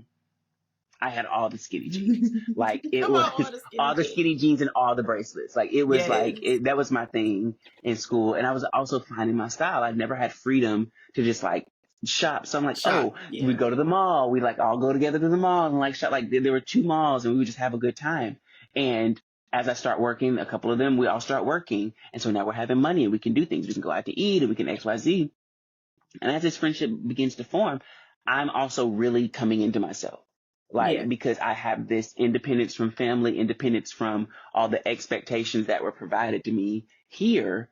I had all the skinny jeans. Like it Come on, was all the skinny all the jeans. skinny jeans and all the bracelets. Like it was Yes. that was my thing in school. And I was also finding my style. I'd never had freedom to just like shop. So I'm like, Shop. oh, we Yeah. go to the mall. We like all go together to the mall and like shop. Like there were two malls and we would just have a good time. And as I start working, a couple of them, we all start working. And so now we're having money and we can do things. We can go out to eat and we can XYZ. And as this friendship begins to form, I'm also really coming into myself. Like, Yeah. because I have this independence from family, independence from all the expectations that were provided to me here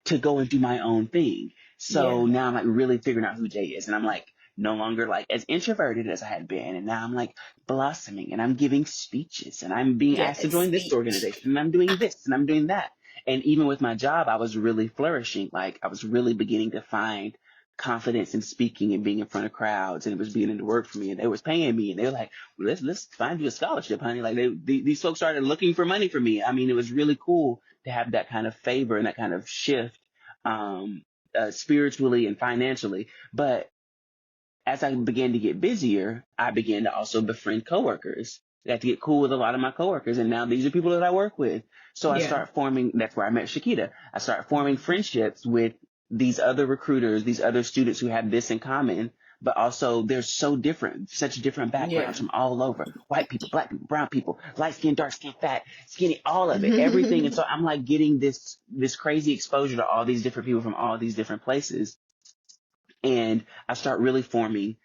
to go and do my own thing. So Yeah. now I'm like really figuring out who Jay is. And I'm like no longer like as introverted as I had been. And now I'm like blossoming and I'm giving speeches and I'm being asked to Yes. join this Speech. organization and I'm doing this and I'm doing that. And even with my job, I was really flourishing. Like I was really beginning to find confidence in speaking and being in front of crowds, and it was beginning to work for me. And they was paying me, and they were like, let's find you a scholarship, honey. Like these folks started looking for money for me. I mean, it was really cool to have that kind of favor and that kind of shift, spiritually and financially. But as I began to get busier, I began to also befriend coworkers. I got to get cool with a lot of my coworkers, and now these are people that I work with. So I Yeah. start forming, that's where I met Shakita. I start forming Mhm. friendships with these other recruiters, these other students who have this in common, but also they're so different, such different backgrounds Yeah. from all over. White people, black people, brown people, light skin, dark skin, fat, skinny, all of it, everything. And so I'm like getting this crazy exposure to all these different people from all these different places. And I start really forming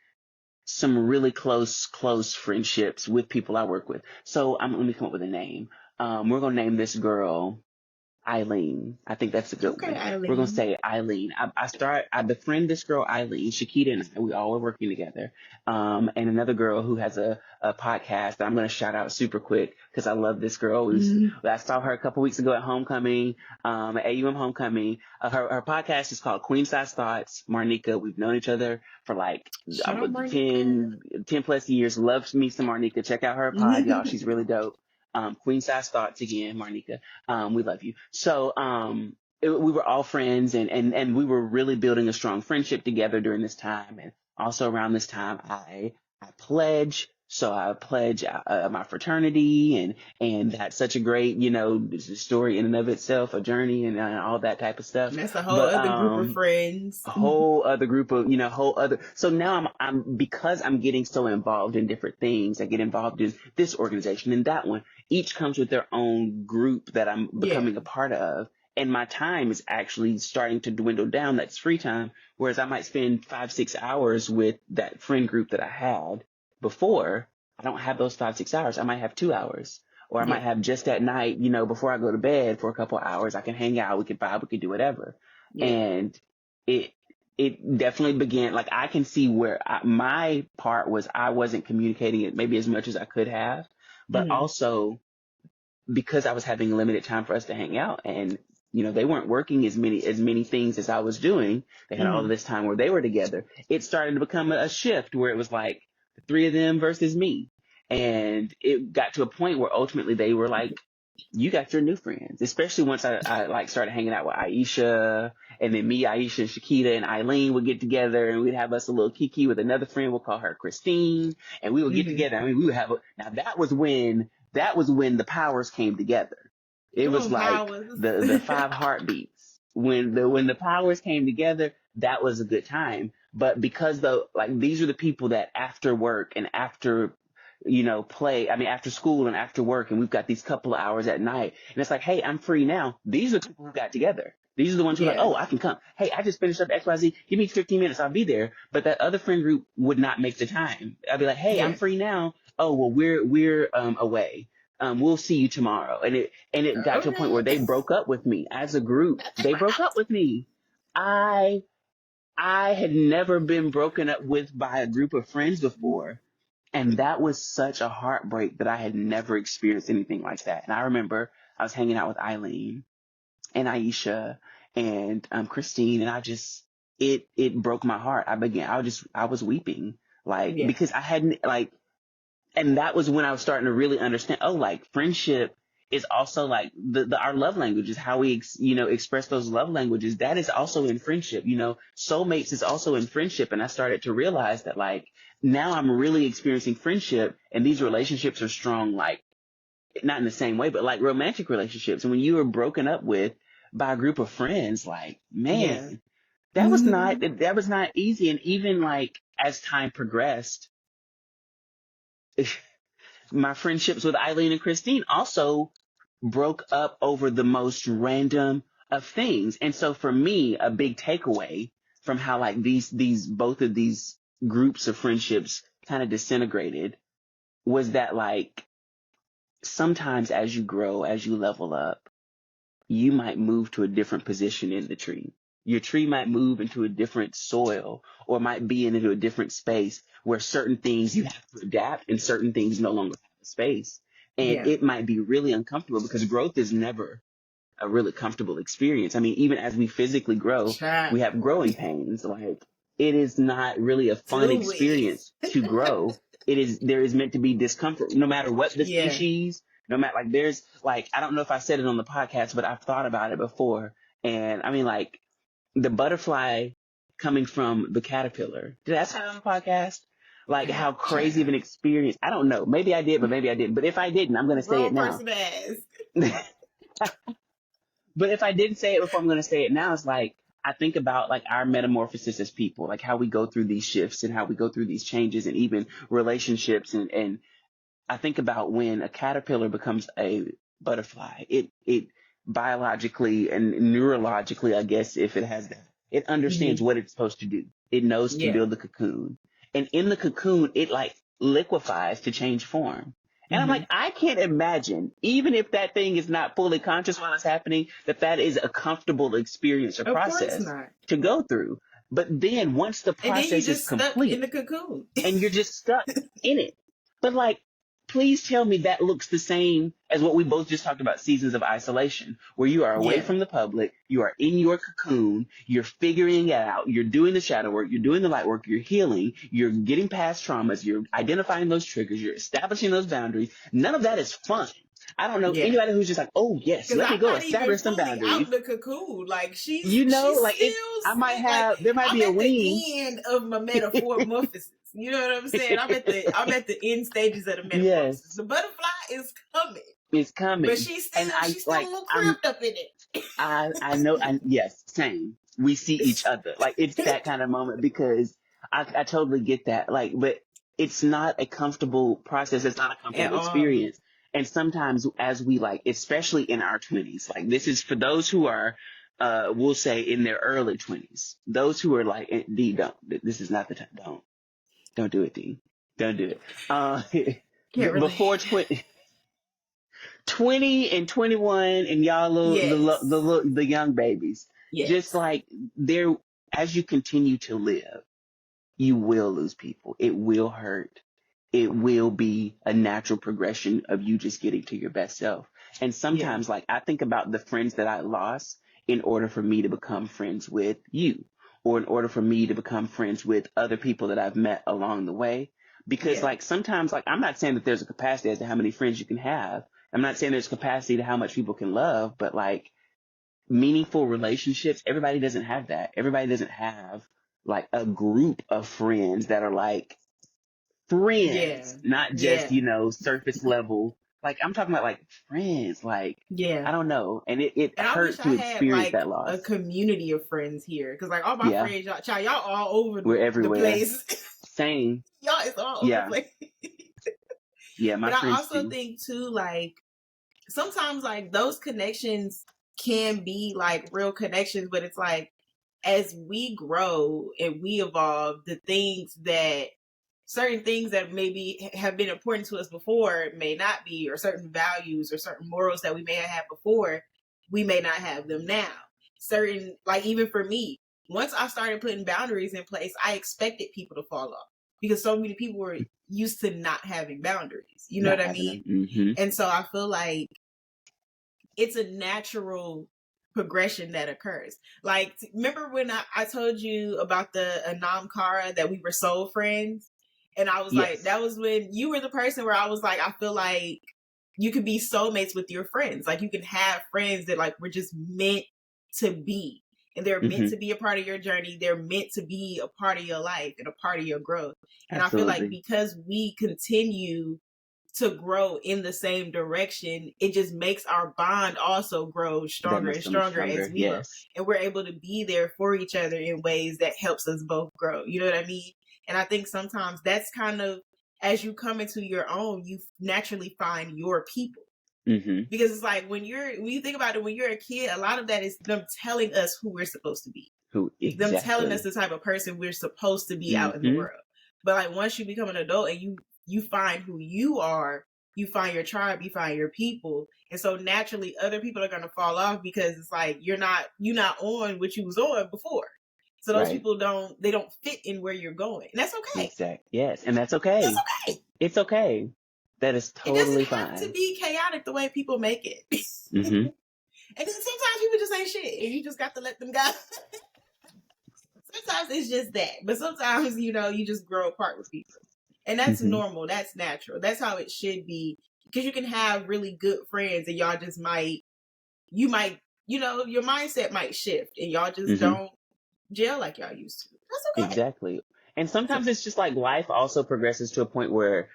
some really close friendships with people I work with. So let me come up with a name. We're going to name this girl Eileen. I think that's a good Okay, one. We're going to Eileen. say Eileen. I befriend this girl, Eileen, Shakita and I, we all were working together. And another girl who has a podcast that I'm going to shout out super quick because I love this girl. Mhm. I saw her a couple weeks ago at homecoming, at AUM homecoming. Her podcast is called Queen Size Thoughts. Marnika, we've known each other for like Shout out Marnika. 10 plus years. Loves me some Marnika. Check out her pod, y'all. She's really dope. Queen Size Thoughts again, Marnika. We love you. So, we were all friends and we were really building a strong friendship together during this time. And also around this time, I pledge. So I pledge my fraternity and that's such a great, story in and of itself, a journey and all that type of stuff. That's a whole But, other group of friends. a whole other group of, whole other. So now because I'm getting so involved in different things, I get involved in this organization and that one. Each comes with their own group that I'm Yeah. becoming a part of. And my time is actually starting to dwindle down. That's free time. Whereas I might spend 5, 6 hours with that friend group that I had before. I don't have those 5, 6 hours. I might have 2 hours. Or I might Yeah. have just at night, before I go to bed for a couple of hours, I can hang out, we can vibe, we can do whatever. Yeah. And it it definitely began, like I can see where my part was I wasn't communicating it maybe as much as I could have, but Mhm. also because I was having limited time for us to hang out and they weren't working as many things as I was doing. They had all of Mhm. this time where they were together. It started to become a shift where it was like the three of them versus me. And it got to a point where ultimately they were like, you got your new friends, especially once I like started hanging out with Aisha and then me, Aisha and Shakita and Eileen would get together and we'd have us a little kiki with another friend. We'll call her Christine and we would get Mhm. together. I mean, we would now that was when the powers came together. It Come was on, like powers. the five heartbeats. When the powers came together, that was a good time. But because these are the people that after work and after after school and after work, and we've got these couple of hours at night, and it's like, hey, I'm free now. These are the people who got together. These are the ones who are like, Yeah. oh, I can come. Hey, I just finished up XYZ. Give me 15 minutes. I'll be there. But that other friend group would not make the time. I'd be like, hey, I'm Yeah. free now. Oh, well, we're away. We'll see you tomorrow. And it got to a point where Okay. they broke up with me as a group. They broke up with me. I I had never been broken up with by a group of friends before. And that was such a heartbreak that I had never experienced anything like that. And I remember I was hanging out with Eileen and Aisha and Christine, and it broke my heart. I was weeping, like, Yeah. because I hadn't, like, and that was when I was starting to really understand, oh, like friendship is also like our love languages, how we, express those love languages. That is also in friendship, soulmates is also in friendship. And I started to realize that like now I'm really experiencing friendship and these relationships are strong, like not in the same way, but like romantic relationships. And when you were broken up with by a group of friends, like, Yeah. man, that was not easy. And even like as time progressed, my friendships with Eileen and Christine also broke up over the most random of things. And so for me, a big takeaway from how like these both of these groups of friendships kind of disintegrated was that like sometimes as you grow, as you level up, you might move to a different position in the tree. Your tree might move into a different soil or might be into a different space where certain things you have to adapt and certain things no longer have a space. And Yeah. it might be really uncomfortable because growth is never a really comfortable experience. I mean, even as we physically grow, Child. we have growing pains. Like, it is not really a fun Do we? experience to grow. There is meant to be discomfort, no matter what the Yeah. species, no matter, like, there's, like, I don't know if I said it on the podcast, but I've thought about it before. And I mean, like, the butterfly coming from the caterpillar. Did I say that on the podcast? Like, how crazy of an Child. experience. I don't know. Maybe I did, but maybe I didn't. But if I didn't, I'm going to say it Wrong now. person to ask. But if I didn't say it before, I'm going to say it now. It's like, I think about like our metamorphosis as people, like how we go through these shifts and how we go through these changes and even relationships. And I think about when a caterpillar becomes a butterfly, it biologically and neurologically, I guess, if it has that, it understands Mm-hmm. what it's supposed to do. It knows to Yeah. build the cocoon. And in the cocoon, it like liquefies to change form. And I'm Mm-hmm. like, I can't imagine, even if that thing is not fully conscious while it's happening, that is a comfortable experience or Of course process not. to go through. But then once the And then you process is just stuck in complete, the cocoon. and you're just stuck in it. But like, please tell me that looks the same as what we both just talked about, seasons of isolation, where you are away Yeah. from the public, you are in your cocoon, you're figuring it out, you're doing the shadow work, you're doing the light work, you're healing, you're getting past traumas, you're identifying those triggers, you're establishing those boundaries. None of that is fun. I don't know Yeah. anybody who's just like, oh yes, Because let me I'm go not even establish some fully out boundaries. the cocoon. Like she's You know, like it, still I might like have, there might I'm be a at the wean. end of my metamorphosis. You know what I'm saying? I'm at the end stages of the metamorphosis. Yes, The butterfly is coming, it's but coming. And she's still a little cramped up in it. I know, and yes, same. We see each other. Like, it's that kind of moment because I totally get that. Like, but it's not a comfortable process. It's not a At comfortable all. experience. And sometimes as we like, especially in our 20s, like this is for those who are, we'll say in their early 20s, those who are like, D, don't, this is not the time. Don't do it, D. Don't do it. Can't Before relate. 20 and 21 and y'all Yes. the young babies, just Yes. like there, as you continue to live, you will lose people. It will hurt. It will be a natural progression of you just getting to your best self. And Yeah. sometimes, like, I think about the friends that I lost in order for me to become friends with you, or in order for me to become friends with other people that I've met along the way. Because, Yeah. like, sometimes, like, I'm not saying that there's a capacity as to how many friends you can have. I'm not saying there's capacity to how much people can love, but like, meaningful relationships, everybody doesn't have that. Everybody doesn't have like a group of friends that are like Yeah. friends, not just, Yeah. surface level. Like, I'm talking about like friends, like, Yeah. I don't know. And it And I wish hurt I to had experience like that a loss. community of friends here. Because like all my Yeah. friends, y'all all over We're the everywhere. place. Same. Y'all is all over the Yeah. place. Yeah. My But I friends also too. think too, like sometimes like those connections can be like real connections, but it's like as we grow and we evolve, certain things that maybe have been important to us before may not be, or certain values or certain morals that we may have had before, we may not have them now. Certain, like even for me, once I started putting boundaries in place, I expected people to fall off because so many people were used to not having boundaries. You know Not what I having mean? them. Mm-hmm. And so I feel like it's a natural progression that occurs. Like, remember when I told you about the Anam Kara that we were soul friends? And I was like, Yes. that was when you were the person where I was like, I feel like you could be soulmates with your friends. Like, you can have friends that like were just meant to be. And they're meant Mm-hmm. to be a part of your journey. They're meant to be a part of your life and a part of your growth. And I feel like Absolutely. because we continue to grow in the same direction, it just makes our bond also grow That stronger much and so much stronger as stronger. we grow. Yes. And we're able to be there for each other in ways that helps us both grow. You know what I mean? And I think sometimes that's kind of, as you come into your own, you naturally find your people. Mm-hmm. Because it's like when you think about it, when you're a kid, a lot of that is them telling us who we're supposed to be. Them telling us Exactly. the type of person we're supposed to be out in the Mm-hmm. world. But like once you become an adult and you find who you are, you find your tribe, you find your people. And so naturally other people are going to fall off because it's like you're not on what you was on before. So those Right. people don't fit in where you're going. And that's okay. Exactly. Yes. And that's That's okay. okay. It's okay. That is It doesn't totally have to fine. be chaotic the way people make it. Mm-hmm. And then sometimes people just ain't shit and you just got to let them go. Sometimes it's just that. But sometimes, you just grow apart with people. And that's Mm-hmm. normal. That's natural. That's how it should be. Because you can have really good friends and y'all just your mindset might shift and y'all just Mm-hmm. don't gel like y'all used to. That's okay. Exactly. And sometimes it's just like life also progresses to a point where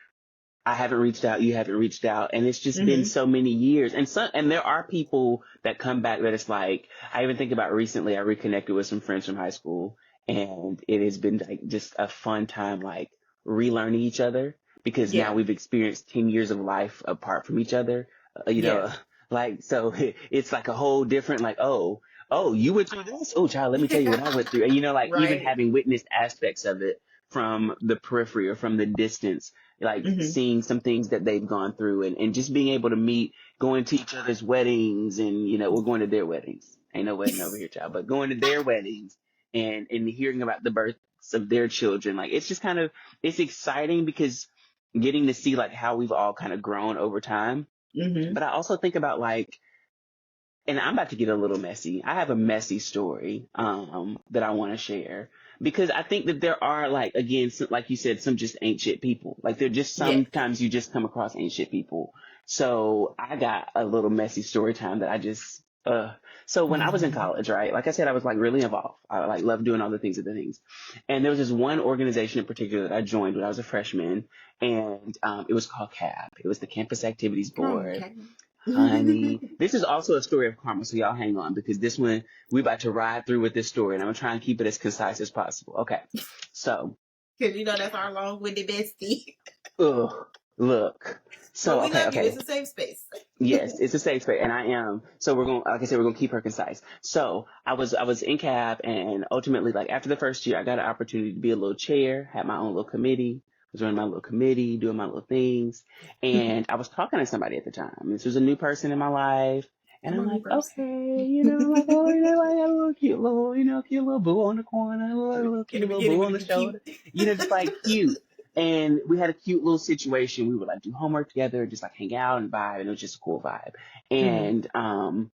I haven't reached out, you haven't reached out, and it's just been so many years. And there are people that come back that it's like, I even think about recently, I reconnected with some friends from high school, and it has been like just a fun time, like relearning each other, because now Yeah. we've experienced 10 years of life apart from each other, Yeah. like, so it's like a whole different, like, oh, you went through this? Oh, child, let me tell you what I went through. And, like even Right. having witnessed aspects of it from the periphery or from the distance, like seeing some things that they've gone through and just being able to meet, going to each other's weddings and, we're going to their weddings. Ain't no wedding over here, child, but going to their weddings and hearing about the births of their children. Like, it's just it's exciting because getting to see like how we've all kind of grown over time. But I also think about like, and I'm about to get a little messy. I have a messy story that I want to share because I think that there are like, again, like you said, some just ain't shit people. Like they're just Yeah. sometimes you just come across ain't shit people. So I got a little messy story time that I just so when I was in college, right? Like I said, I was like really involved. I like love doing all the things. And there was this one organization in particular that I joined when I was a freshman, and it was called CAP. It was the Campus Activities Board. Okay. Honey, this is also a story of karma, so y'all hang on because this one we're about to ride through with this story, and I'm gonna try and keep it as concise as possible. Okay, so Because that's our long-winded bestie. look, But so we love you. okay, It's a safe space. yes, it's a safe space, and I am. So we're going, like I said, we're gonna keep her concise. So I was in CAP, and ultimately, like after the first year, I got an opportunity to be a little chair, had my own little committee. Was running my little committee, doing my little things, and I was talking to somebody at the time. This was a new person in my life, and Come I'm on, new like, person. okay, I'm like, oh, I have a little cute little, cute little boo on the corner, a little In the cute little beginning, boo would on it the be cute? shoulder, just like cute. And we had a cute little situation. We would like do homework together, just like hang out and vibe, and it was just a cool vibe. And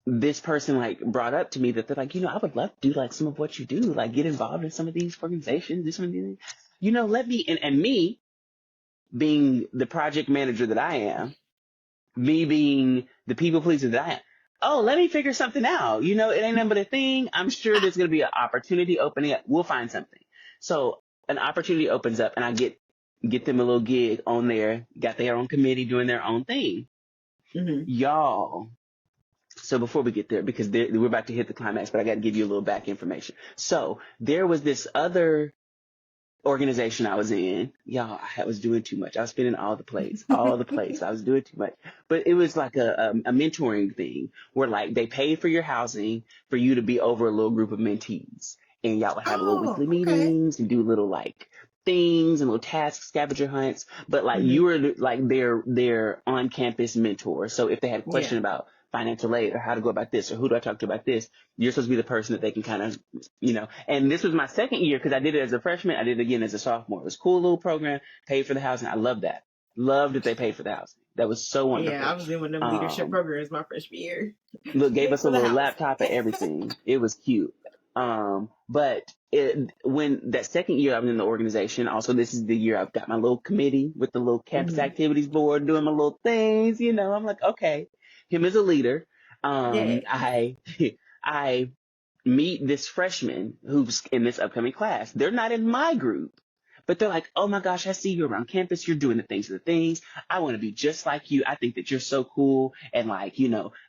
this person like brought up to me that they're like, I would love to do like some of what you do, like get involved in some of these organizations, do some of these, let me and me being the project manager that I am, me being the people pleaser that I am. Oh, let me figure something out. It ain't nothing but a thing. I'm sure there's going to be an opportunity opening up. We'll find something. So an opportunity opens up and I get them a little gig on there, got their own committee doing their own thing. Y'all. So before we get there, because we're about to hit the climax, but I got to give you a little back information. So there was this other organization I was in, y'all, I was doing too much. I was spinning all the plates. I was doing too much. But it was like a mentoring thing where like they paid for your housing for you to be over a little group of mentees. And y'all would have little Oh, weekly okay. meetings and do little like things and little tasks, scavenger hunts. But like you were like their on campus mentor. So if they had a question Yeah. about financial aid or how to go about this or who do I talk to about this, you're supposed to be the person that they can kind of, and this was my second year because I did it as a freshman. I did it again as a sophomore. It was a cool little program, paid for the housing. I love that. Loved that they paid for the housing. That was so Yeah, I wonderful. was in one of them leadership programs my freshman year. Look, gave Paid us a for the little house. laptop and everything. It was cute. But when that second year I was in the organization, also this is the year I've got my little committee with the little campus activities board doing my little things. I'm like, okay, him as a leader. Yeah. I I meet this freshman who's in this upcoming class. They're not in my group, but they're like, oh my gosh, I see you around campus. You're doing the things. I want to be just like you. I think that you're so cool. And like,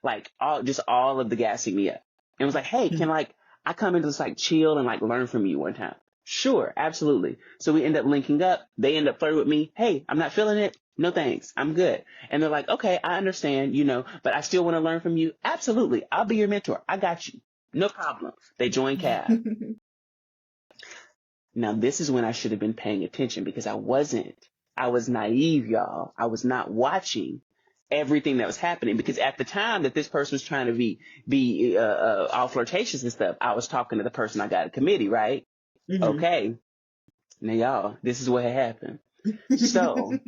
like all of the gassing me up. And it was like, hey, can like, I come in to just like chill and like learn from you one time. Sure, absolutely. So we end up linking up. They end up flirting with me. Hey, I'm not feeling it. No thanks. I'm good. And they're like, okay, I understand, but I still want to learn from you. Absolutely. I'll be your mentor. I got you. No problem. They joined CAB. Now, this is when I should have been paying attention because I wasn't. I was naive, y'all. I was not watching everything that was happening, because at the time that this person was trying to be all flirtatious and stuff, I was talking to the person I got a committee, right? Mm-hmm. Okay. Now, y'all, this is what had happened. So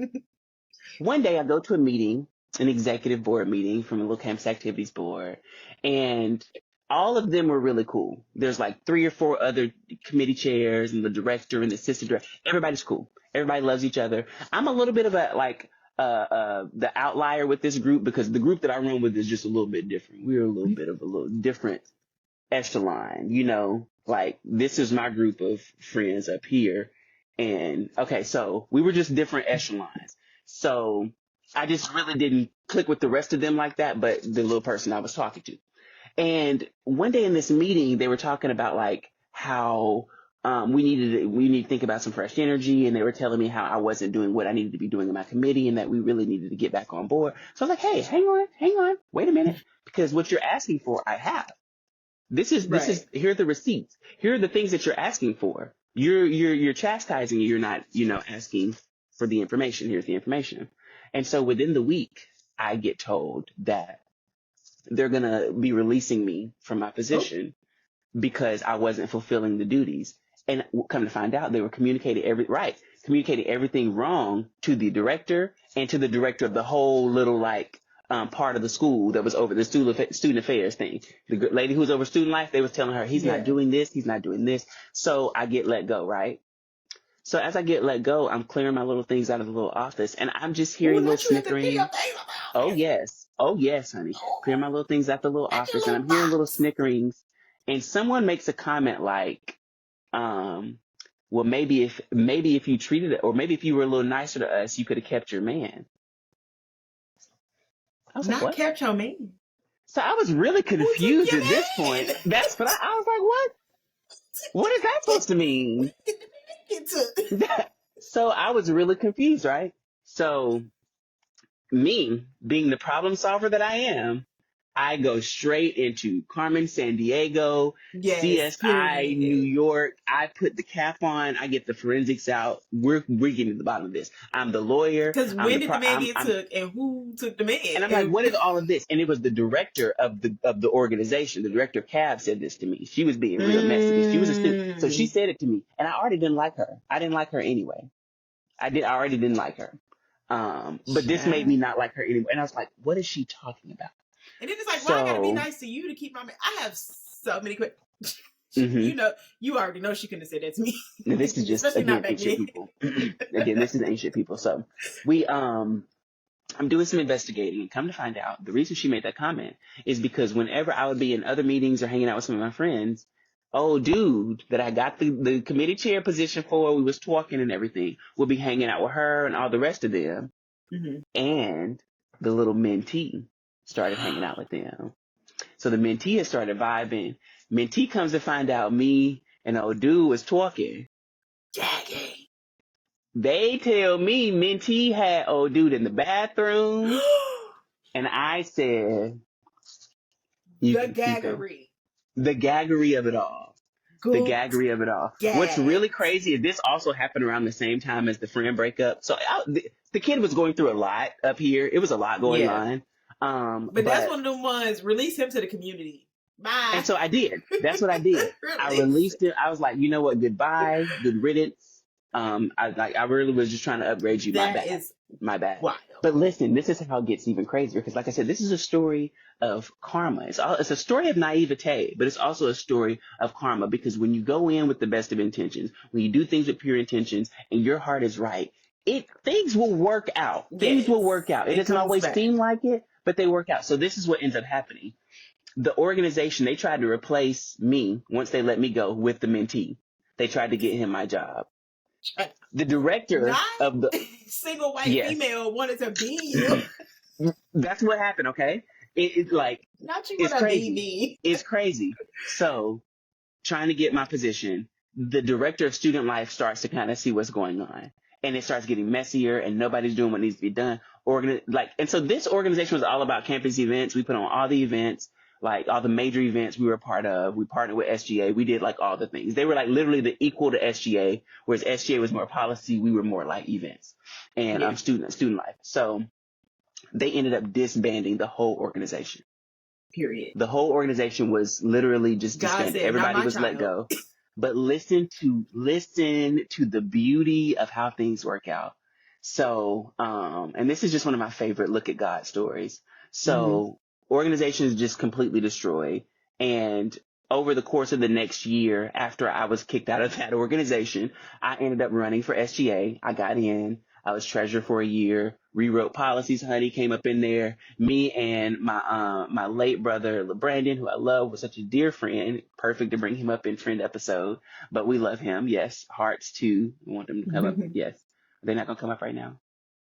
one day I go to a meeting, an executive board meeting from a little campus activities board, and all of them were really cool. There's like 3 or 4 other committee chairs and the director and the assistant director. Everybody's cool. Everybody loves each other. I'm a little bit of a the outlier with this group, because the group that I run with is just a little bit different. We're a little bit of a little different echelon, like this is my group of friends up here. And okay, so we were just different echelons. So I just really didn't click with the rest of them like that, but the little person I was talking to. And one day in this meeting, they were talking about like how we need to think about some fresh energy. And they were telling me how I wasn't doing what I needed to be doing in my committee, and that we really needed to get back on board. So I was like, hey, hang on, wait a minute, because what you're asking for, I have. This is here are the receipts. Here are the things that you're asking for. You're chastising. You're not, asking for the information. Here's the information. And so within the week, I get told that they're going to be releasing me from my position because I wasn't fulfilling the duties. And come to find out, they were communicating everything wrong to the director and to the director of the whole little part of the school that was over the student affairs thing. The lady who was over student life, they was telling her, he's not doing this, he's not doing this. So I get let go, right? So as I get let go, I'm clearing my little things out of the little office, and I'm just hearing little snickering. Oh yes, honey. Clear my little things out the little office, and I'm hearing little snickerings. And someone makes a comment like, well, maybe if you treated it, or maybe if you were a little nicer to us, you could have kept your man. I was like, what? Kept your man. So I was really confused at this point. That's what I was like, what? What is that supposed to mean? So I was really confused, right? So me, being the problem solver that I am, I go straight into Carmen Sandiego, CSI New York. I put the cap on. I get the forensics out. We're getting to the bottom of this. I'm the lawyer. Because when did the man get took, and who took the man? And I'm like, what is all of this? And it was the director of the organization. The director of CAB said this to me. She was being real messy. She was a student, so she said it to me, and I already didn't like her. I didn't like her anyway. I already didn't like her. But this made me not like her anyway. And I was like, what is she talking about? And then it's like, well, I gotta be nice to you to keep my man. I have so many questions. You already know she couldn't have said that to me. This is just again ancient people. Again, this is ancient people. So I'm doing some investigating, and come to find out, the reason she made that comment is because whenever I would be in other meetings or hanging out with some of my friends, old dude that I got the committee chair position for, we was talking and everything, would be hanging out with her and all the rest of them, and the little mentee started hanging out with them. So the mentee has started vibing. Mentee comes to find out me and old dude was talking. Gagging. They tell me mentee had old dude in the bathroom, and I said, the gaggery. The gaggery of it all. Good. The gaggery of it all. Gag. What's really crazy is this also happened around the same time as the friend breakup. So the kid was going through a lot up here. It was a lot going on. But that's one of the ones, release him to the community. Bye. And so I did. That's what I did. I released him. I was like, you know what? Goodbye. Good riddance. I really was just trying to upgrade you. My bad. Wow. But listen, this is how it gets even crazier. Because like I said, this is a story of karma. It's a story of naivete, but it's also a story of karma. Because when you go in with the best of intentions, when you do things with pure intentions, and your heart is right, things will work out. Things will work out. It doesn't always seem like it, but they work out. So this is what ends up happening. The organization, they tried to replace me once they let me go with the mentee. They tried to get him my job. The director of the single white female wanted to be you. That's what happened. Okay, not you want to be me. It's crazy. So, trying to get my position, the director of student life starts to kind of see what's going on, and it starts getting messier, and nobody's doing what needs to be done. And so this organization was all about campus events. We put on all the events. like all the major events we were a part of. We partnered with SGA. We did like all the things. They were like literally the equal to SGA, whereas SGA was more policy. We were more like events and Yeah. student life. So they ended up disbanding the whole organization. Period. The whole organization was literally just God disbanded. said, "Not Everybody my was let child." go. But listen to the beauty of how things work out. So, and this is just one of my favorite look at God stories. Mm-hmm. So organizations just completely destroyed. And over the course of the next year, after I was kicked out of that organization, I ended up running for SGA. I got in. I was treasurer for a year, rewrote policies, honey, came up in there. Me and my late brother, LeBrandon, who I love, was such a dear friend. Perfect to bring him up in friend episode. But we love him. Yes. Hearts too. We want them to come up. Yes. They're not going to come up right now.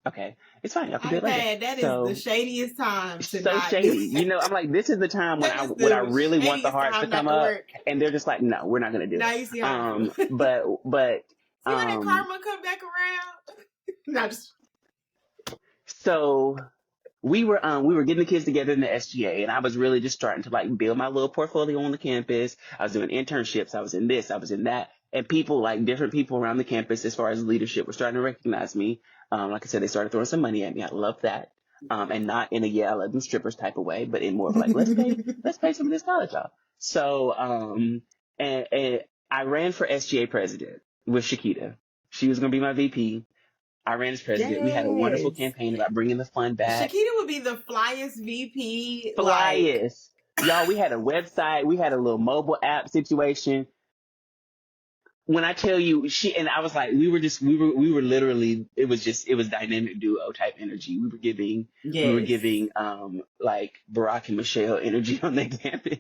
Okay. It's fine. Y'all can do it later. iPad, that is the So, shadiest time to so not do. shady. You know, I'm like, this is the time when That is when I the really want the shadiest hearts to time not come to up. work. And they're just like, no, we're not going to do Now it. you see how I feel. But, See when that karma come back around? No, just so we were getting the kids together in the SGA, and I was really just starting to like build my little portfolio on the campus. I was doing internships. I was in this. I was in that. And people, like different people around the campus, as far as leadership, were starting to recognize me. Like I said, they started throwing some money at me. I love that. And not in a I love them strippers type of way, but in more of like let's pay some of this college off. So and I ran for SGA president with Shakita. She was gonna be my VP. I ran as president. We had a wonderful yes. campaign about bringing the fun back. Shakita would be the flyest VP. Flyest. Y'all, we had a website. We had a little mobile app situation. When I tell you I was like, we were literally, it was dynamic duo type energy. We were giving, like Barack and Michelle energy on their campus.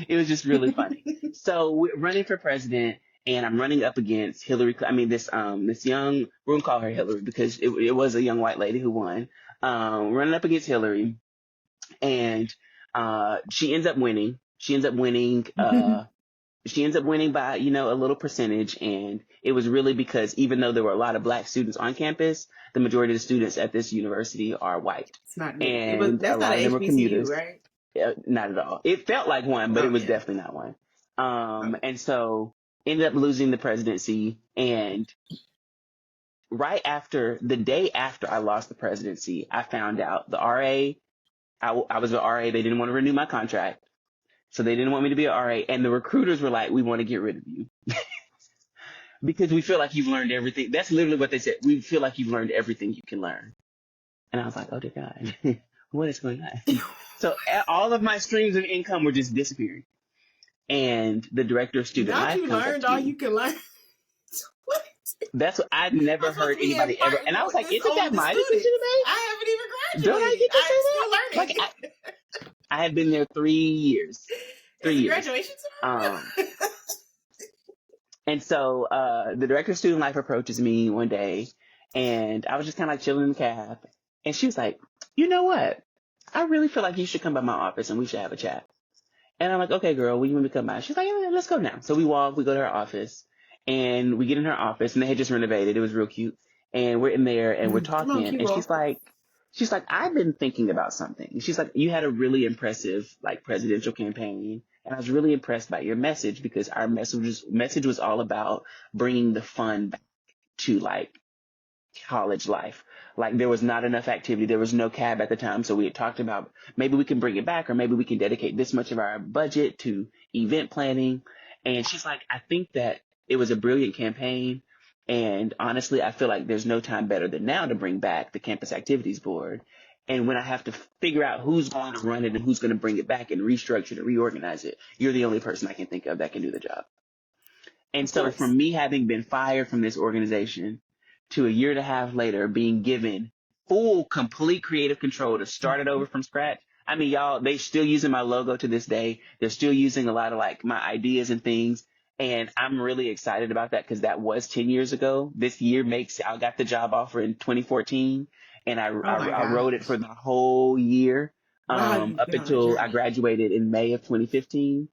It was just really funny. So we're running for president, and I'm running up against Hillary. I mean, this young, we're going to call her Hillary because it was a young white lady who won. Running up against Hillary, and, she ends up winning. She ends up winning, by, a little percentage. And it was really because even though there were a lot of black students on campus, the majority of the students at this university are white. It's not And that's a not lot of them were HBCU, commuters. right? Not at all. It felt like one, but it was definitely not one. And so ended up losing the presidency. And the day after I lost the presidency, I found out the RA, I was the RA. They didn't want to renew my contract. So they didn't want me to be an RA. And the recruiters were like, we want to get rid of you. Because we feel like you've learned everything. That's literally what they said. We feel like you've learned everything you can learn. And I was like, oh, dear God, what is going on? So all of my streams of income were just disappearing. And the director of student Not life you comes up learned to all me. you can learn. What? That's what I'd never heard anybody ever. And I was like, isn't that my decision students. to make? I haven't even Don't graduated. I get to say I'm that? still learning. Like, I had been there 3 years. 3 Is years. graduation tomorrow? And so the director of student life approaches me one day, and I was just kind of like chilling in the cab. And she was like, you know what? I really feel like you should come by my office and we should have a chat. And I'm like, okay, girl, when you want me to come by? She's like, yeah, let's go now. So we go to her office, and we get in her office, and they had just renovated. It was real cute. And we're in there and we're talking, and she's like, I've been thinking about something. She's like, you had a really impressive like presidential campaign. And I was really impressed by your message because our message was all about bringing the fun back to like college life. Like there was not enough activity. There was no cab at the time. So we had talked about maybe we can bring it back, or maybe we can dedicate this much of our budget to event planning. And she's like, I think that it was a brilliant campaign. And honestly, I feel like there's no time better than now to bring back the campus activities board. And when I have to figure out who's going to run it and who's going to bring it back and restructure and reorganize it, you're the only person I can think of that can do the job. And so from me having been fired from this organization to a year and a half later being given full, complete creative control to start it over from scratch. I mean, y'all, they still using my logo to this day. They're still using a lot of like my ideas and things. And I'm really excited about that because that was 10 years ago. This year I got the job offer in 2014, and I wrote it for the whole year, up until I graduated in May of 2015.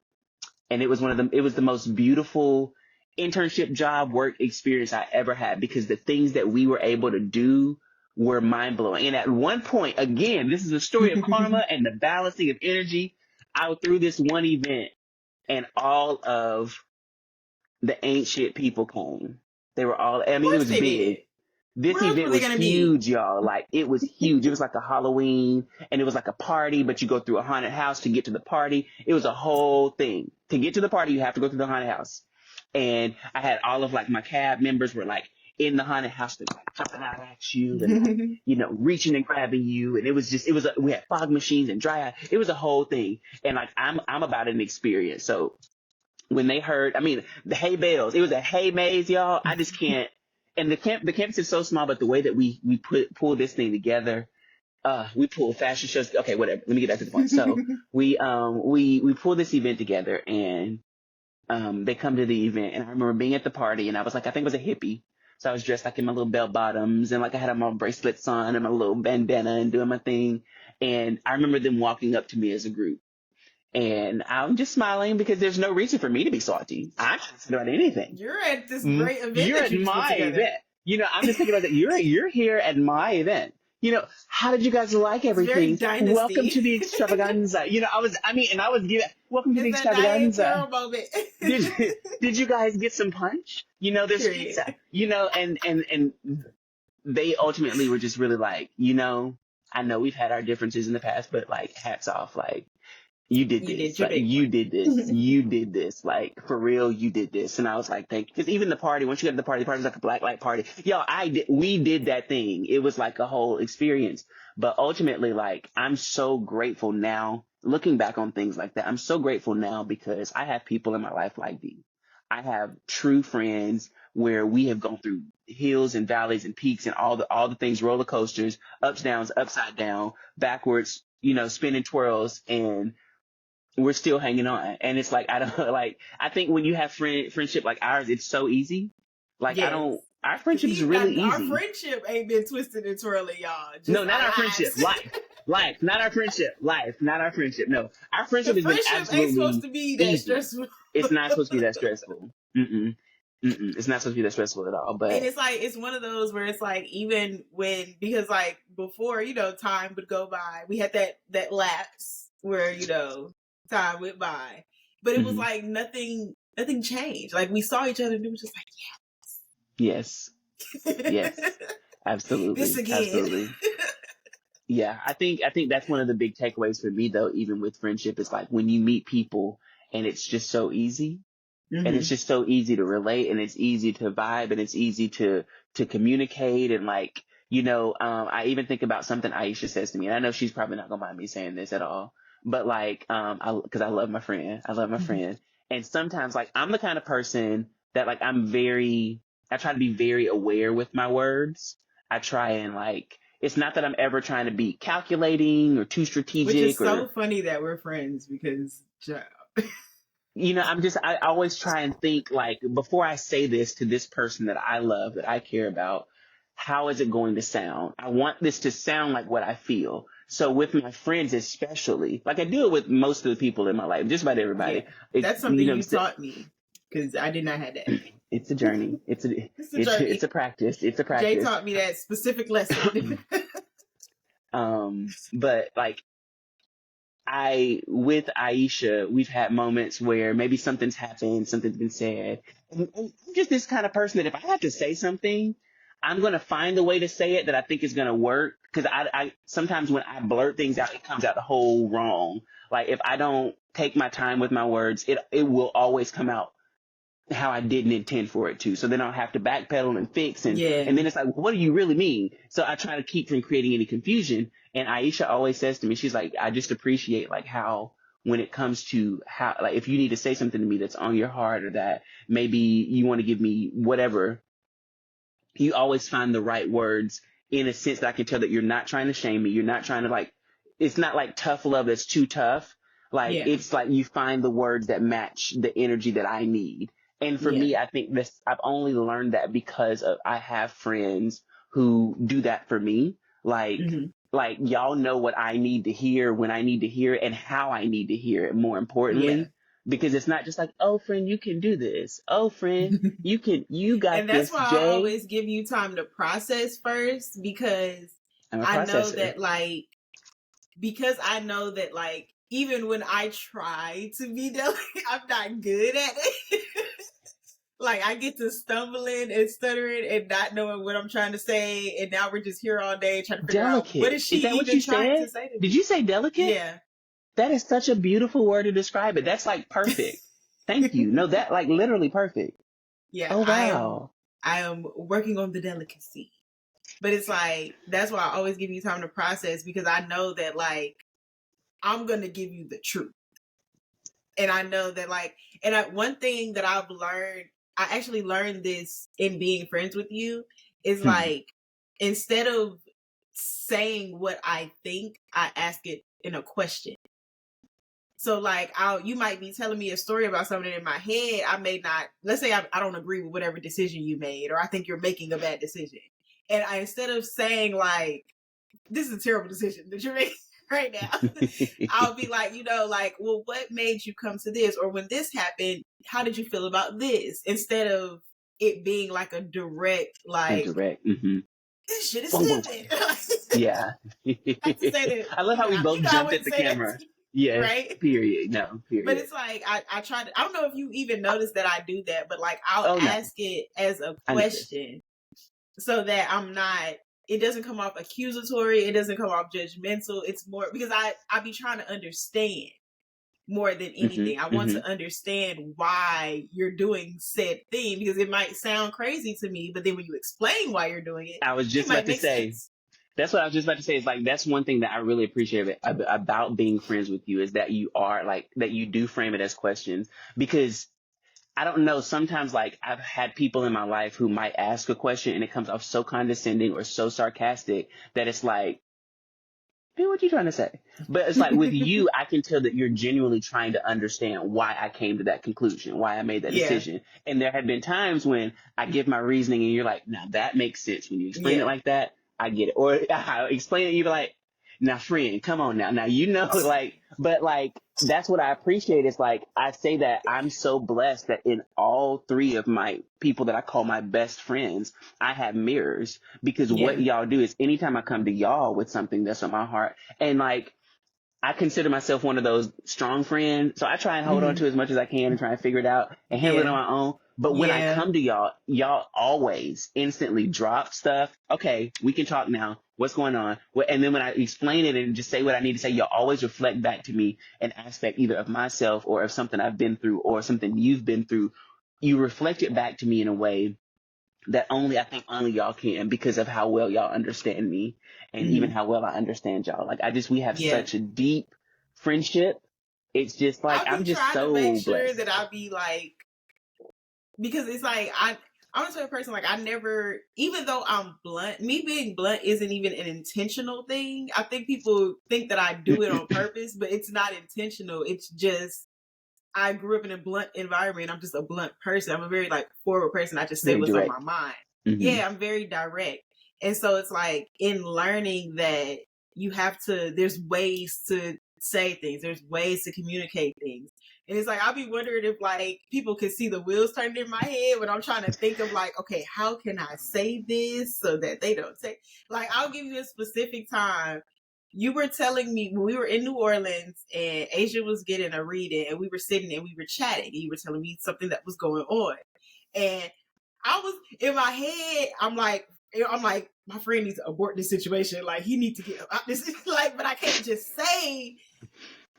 And it was the most beautiful internship job work experience I ever had, because the things that we were able to do were mind blowing. And at one point, again, this is a story of karma and the balancing of energy. I threw this one event and all of the ancient people came. They were all, I Of mean, it course was they did. big. This Where else were event they was gonna be? huge, y'all. Like, it was huge. It was like a Halloween and it was like a party, but you go through a haunted house to get to the party. It was a whole thing. To get to the party, you have to go through the haunted house. And I had all of like my cab members were like in the haunted house, like jumping out at you and like, you know, reaching and grabbing you. And it was just, we had fog machines and dry eye. It was a whole thing. And like, I'm about an experience. So when they heard, I mean, the hay bales, it was a hay maze, y'all. I just can't. And the campus is so small, but the way that we pull this thing together, we pull fashion shows. Okay, whatever. Let me get back to the point. So we pull this event together, and they come to the event, and I remember being at the party, and I was like, I think it was a hippie. So I was dressed like in my little bell bottoms, and like I had my bracelets on and my little bandana and doing my thing. And I remember them walking up to me as a group. And I'm just smiling because there's no reason for me to be salty. I'm not thinking about anything. You're at this great event You're that at you just put my together. event. You know, I'm just thinking about that. You're here at my event. You know, how did you guys like It's very everything? dynasty. Welcome to the extravaganza. You know, and I was giving, welcome to the It's that Diane extravaganza. Carroll moment. Did you guys get some punch? You know, there's Period. pizza. You know, and they ultimately were just really like, you know, I know we've had our differences in the past, but like, hats off, like, you did You did this, your like, big you one. did this, you did this, like, for real, you did this. And I was like, thank you. Because even the party, once you got to the party was like a black light party. Yo, we did that thing. It was like a whole experience. But ultimately, like, I'm so grateful now, looking back on things like that, I'm so grateful now because I have people in my life like thee. I have true friends where we have gone through hills and valleys and peaks and all the things, roller coasters, ups, downs, upside down, backwards, you know, spinning twirls, and we're still hanging on. And it's like, I don't like, I think when you have friendship like ours, it's so easy. Like, Yes. our friendship is See, really our easy. friendship ain't been twisted and twirling, y'all. Just No, not our lives. friendship. Life, not our friendship. Life, not our friendship. No, our friendship The has been friendship ain't supposed absolutely to be that easy. stressful. It's not supposed to be that stressful. It's not supposed to be that stressful at all. But And it's like, it's one of those where it's like, even when, because like before, you know, time would go by, we had that lapse where, you know, time went by, but it was like nothing changed. Like, we saw each other and it was just like, yes, yes, this absolutely, again. absolutely. Yeah, I think that's one of the big takeaways for me though, even with friendship, is like when you meet people and it's just so easy. And it's just so easy to relate, and it's easy to vibe, and it's easy to communicate. And like, you know, I even think about something Aisha says to me, and I know she's probably not gonna mind me saying this at all, but like, cause I love my friend. And sometimes like, I'm the kind of person that like, I try to be very aware with my words. I try and like, it's not that I'm ever trying to be calculating or too strategic. Which is so funny that we're friends because, you know, I always try and think like, before I say this to this person that I love, that I care about, how is it going to sound? I want this to sound like what I feel. So with my friends, especially, like I do it with most of the people in my life, just about everybody. Yeah, that's something you taught me because I did not have that. It's a journey. It's a practice. It's a practice. Jay taught me that specific lesson. But like, with Aisha, we've had moments where maybe something's happened, something's been said. And I'm just this kind of person that if I have to say something, I'm going to find a way to say it that I think is going to work. Cause I sometimes when I blurt things out, it comes out the whole wrong. Like if I don't take my time with my words, it will always come out how I didn't intend for it to. So then I'll have to backpedal and fix. And then it's like, well, what do you really mean? So I try to keep from creating any confusion. And Aisha always says to me, she's like, I just appreciate like how, when it comes to how, like, if you need to say something to me that's on your heart, or that maybe you want to give me whatever, you always find the right words, in a sense that I can tell that you're not trying to shame me. You're not trying to like, it's not like tough love that's too tough. Like, it's like you find the words that match the energy that I need. And for me, I think I've only learned that because I have friends who do that for me. Like, like y'all know what I need to hear, when I need to hear it, and how I need to hear it, more importantly. Because it's not just like, oh, friend, you can do this. Oh, friend, you got and that's this, why Jay. I always give you time to process first, because I know that like, even when I try to be delicate, I'm not good at it. Like, I get to stumbling and stuttering and not knowing what I'm trying to say. And now we're just here all day trying to figure out, what Delicate. is she Is that what even you trying to said? say to Did me? you say delicate? Yeah. That is such a beautiful word to describe it. That's like perfect. Thank you. No, that like literally perfect. Yeah, Oh, wow. I am working on the delicacy. But it's like, that's why I always give you time to process, because I know that, like, I'm going to give you the truth. And I know that, like, one thing that I've learned, I actually learned this in being friends with you, is like, instead of saying what I think, I ask it in a question. So like, you might be telling me a story about something in my head. I may not, let's say I don't agree with whatever decision you made, or I think you're making a bad decision. And instead of saying like, this is a terrible decision that you're making right now, I'll be like, like, well, what made you come to this? Or when this happened, how did you feel about this? Instead of it being like a direct, like, Indirect. this shit is Whoa. stupid. Yeah. Not to say that, I love how we both I jumped at wouldn't the say that, camera. Yes. right? Period. No. But Period. it's like, I try to, I don't know if you even notice that I do that, but like, I'll Oh, no. ask it as a I noticed. question so that I'm not, it doesn't come off accusatory, it doesn't come off judgmental. It's more because I be trying to understand more than anything. I want to understand why you're doing said thing, because it might sound crazy to me, but then when you explain why you're doing it, I was it just might about to make say, sense. that's what I was just about to say. Is like, that's one thing that I really appreciate about being friends with you, is that you are like, that you do frame it as questions. Because I don't know, sometimes like I've had people in my life who might ask a question and it comes off so condescending or so sarcastic that it's like, hey, what you trying to say? But it's like with you, I can tell that you're genuinely trying to understand why I came to that conclusion, why I made that Yeah. decision. And there have been times when I give my reasoning and you're like, now that makes sense. When you explain it like that, I get it. Or I explain it, you're like, now friend, come on now. Now, like, but like, that's what I appreciate. Is like, I say that I'm so blessed that in all three of my people that I call my best friends, I have mirrors, because what y'all do is anytime I come to y'all with something that's on my heart, and like, I consider myself one of those strong friends, so I try and hold on to as much as I can and try and figure it out and handle it on my own. But when I come to y'all always instantly drop stuff. Okay, we can talk now. What's going on? And then when I explain it and just say what I need to say, y'all always reflect back to me an aspect either of myself or of something I've been through or something you've been through. You reflect it back to me in a way that I think only y'all can, because of how well y'all understand me and even how well I understand y'all. Like, we have such a deep friendship. It's just like, I I'm be just trying to make so sure blessed. that I be like, because it's like, I'm a type of person, like, I never, even though I'm blunt, me being blunt isn't even an intentional thing. I think people think that I do it on purpose, but it's not intentional. It's just, I grew up in a blunt environment. I'm just a blunt person. I'm a very like forward person. I just say Very what's on direct. my mind. Yeah, I'm very direct. And so it's like, in learning that you have to, there's ways to say things. There's ways to communicate things. And it's like, I'll be wondering if like people can see the wheels turning in my head when I'm trying to think of like, okay, how can I say this so that they don't say, like, I'll give you a specific time. You were telling me when we were in New Orleans and Asia was getting a reading and we were sitting and we were chatting. You were telling me something that was going on. And I was in my head, I'm like, my friend needs to abort this situation. Like, he needs to get out this. Like, but I can't just say,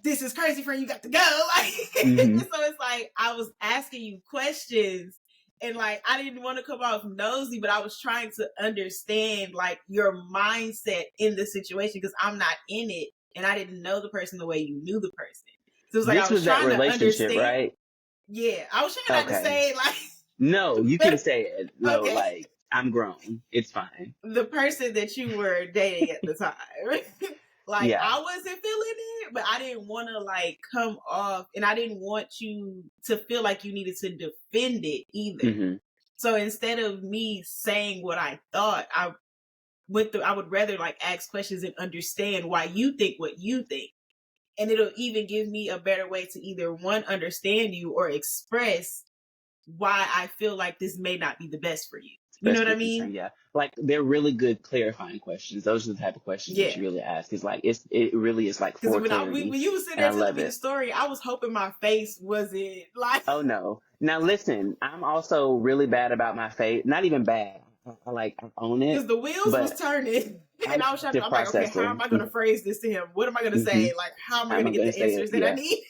this is crazy, friend, you got to go. Like, so it's like, I was asking you questions and like, I didn't want to come off nosy, but I was trying to understand like your mindset in the situation, because I'm not in it and I didn't know the person the way you knew the person. So it was like, This I was was that trying to relationship, understand. right? Yeah, I was trying not to say like. No, you can say it. No, Okay. like, I'm grown. It's fine. The person that you were dating at the time. Like, I wasn't feeling it, but I didn't want to like come off, and I didn't want you to feel like you needed to defend it either. So instead of me saying what I thought, I would rather like ask questions and understand why you think what you think. And it'll even give me a better way to either one, understand you, or express why I feel like this may not be the best for you. You know what I especially mean? concerned. Yeah, like they're really good clarifying questions. Those are the type of questions that Yeah. you really ask. It's like it really is like Because for when clarity, you was sitting and I there telling love me the it. story, I was hoping my face wasn't like, Oh no. Now listen, I'm also really bad about my face. Not even bad. I own because it, the wheels was but turning. I'm And an I was trying to, active I'm like, okay, how am processor. I going to phrase this to him? What am I going to Hmm. say? Like, how am I How going am to I get going to the say it? answers that I Yeah, need?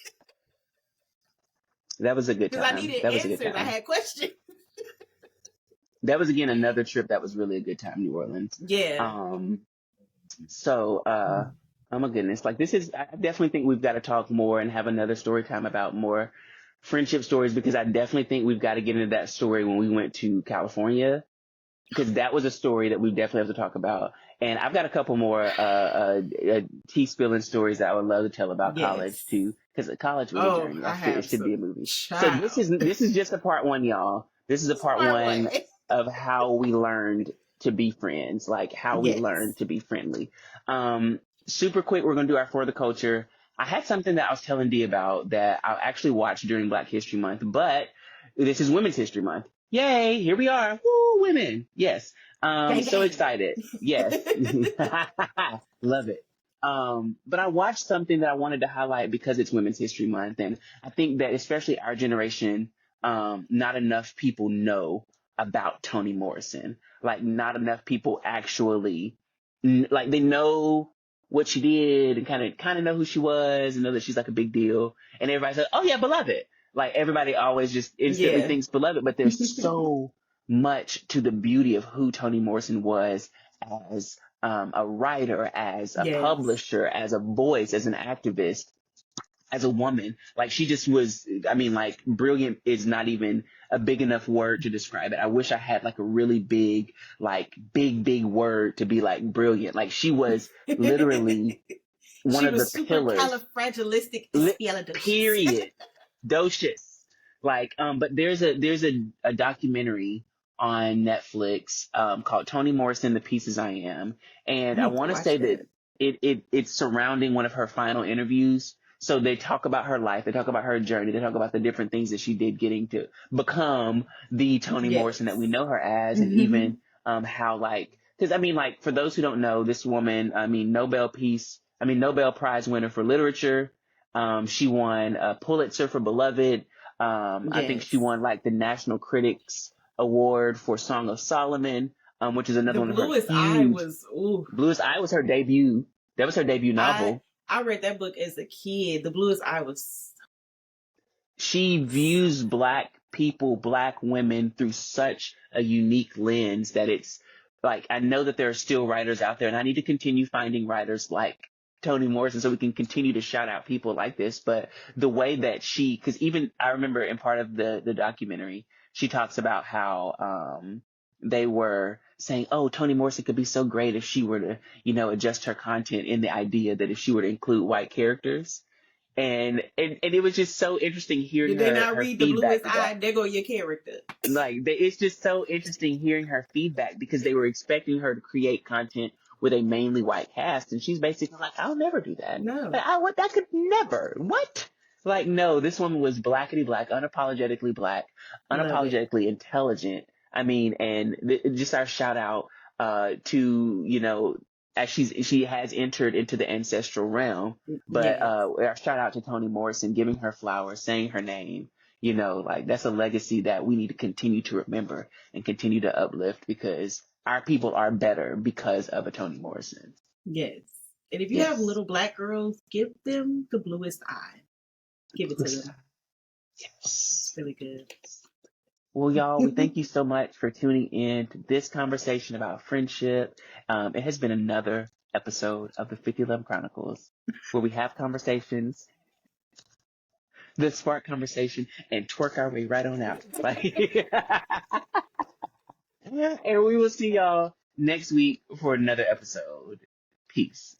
that was a good Because I time. needed That was a good answers. I time. had questions. That was again another trip that was really a good time, New Orleans. Yeah. Um, so oh my goodness, like this is I definitely think we've got to talk more and have another story time about more friendship stories because I definitely think we've got to get into that story when we went to California because that was a story that we definitely have to talk about. And I've got a couple more tea spilling stories that I would love to tell about college Yes. too, because college was a Oh, journey. I It have should be a some movie. So child. this is just a part one, y'all. This is a part Smart one way. of how we learned to be friends, like how we Yes. learned to be friendly. Um, Super quick, we're gonna do our for the culture. I had something that I was telling Dee about that I actually watched during Black History Month, but this is Women's History Month. Yay, here we are. Woo, women. Yes. Gang, So gang. excited. Yes. Love it. But I watched something that I wanted to highlight because it's Women's History Month. And I think that especially our generation, not enough people know about Toni Morrison. Like not enough people actually, like they know what she did and kind of know who she was and know that she's like a big deal. And everybody's like, oh yeah, Beloved. Like everybody always just instantly Yeah. thinks Beloved, but there's so much to the beauty of who Toni Morrison was as a writer, as a Yes. publisher, as a voice, as an activist, as a woman. Like she just was, I mean, like brilliant is not even a big enough word to describe it. I wish I had like a really big, like big word to be like brilliant. Like she was literally one She of the was super pillars, califragilistic period. Docious. Like, but there's a documentary on Netflix called Toni Morrison, The Pieces I Am. I And I need to want to watch say that that. it's surrounding one of her final interviews. So they talk about her life, they talk about her journey, they talk about the different things that she did getting to become the Toni Morrison that we Yes. know her as, and even how like because I mean like for those who don't know, this woman, I mean Nobel Prize winner for literature. She won a Pulitzer for Beloved. I think she Yes. won like the National Critics Award for Song of Solomon, which is another The one of her bluest eye huge. was ooh. Bluest Eye was her debut. That was her debut I novel. I read that book as a kid. The bluest eye was She views Black people, Black women through such a unique lens that it's like, I know that there are still writers out there and I need to continue finding writers like Toni Morrison so we can continue to shout out people like this. But the way that cause even I remember in part of the documentary, she talks about how, they were saying, oh, Toni Morrison could be so great if she were to, adjust her content in the idea that if she were to include white characters. And it was just so interesting hearing did they her not her read the feedback bluest to that. eye? There go your character. Like it's just so interesting hearing her feedback because they were expecting her to create content with a mainly white cast, and she's basically like, I'll never do that. No. Like, that could never. What? Like, no, this woman was blackity black, black, Love it. unapologetically intelligent. I mean, and just our shout out to as she has entered into the ancestral realm, but Yes. our shout out to Toni Morrison, giving her flowers, saying her name. Like that's a legacy that we need to continue to remember and continue to uplift because our people are better because of a Toni Morrison. Yes. And if you have Yes. little Black girls, give them the bluest eye. Give it to them. Yes. It's really good. Well, y'all, we thank you so much for tuning in to this conversation about friendship. It has been another episode of the 50 Love Chronicles where we have conversations that spark conversation and twerk our way right on out. Like, and we will see y'all next week for another episode. Peace.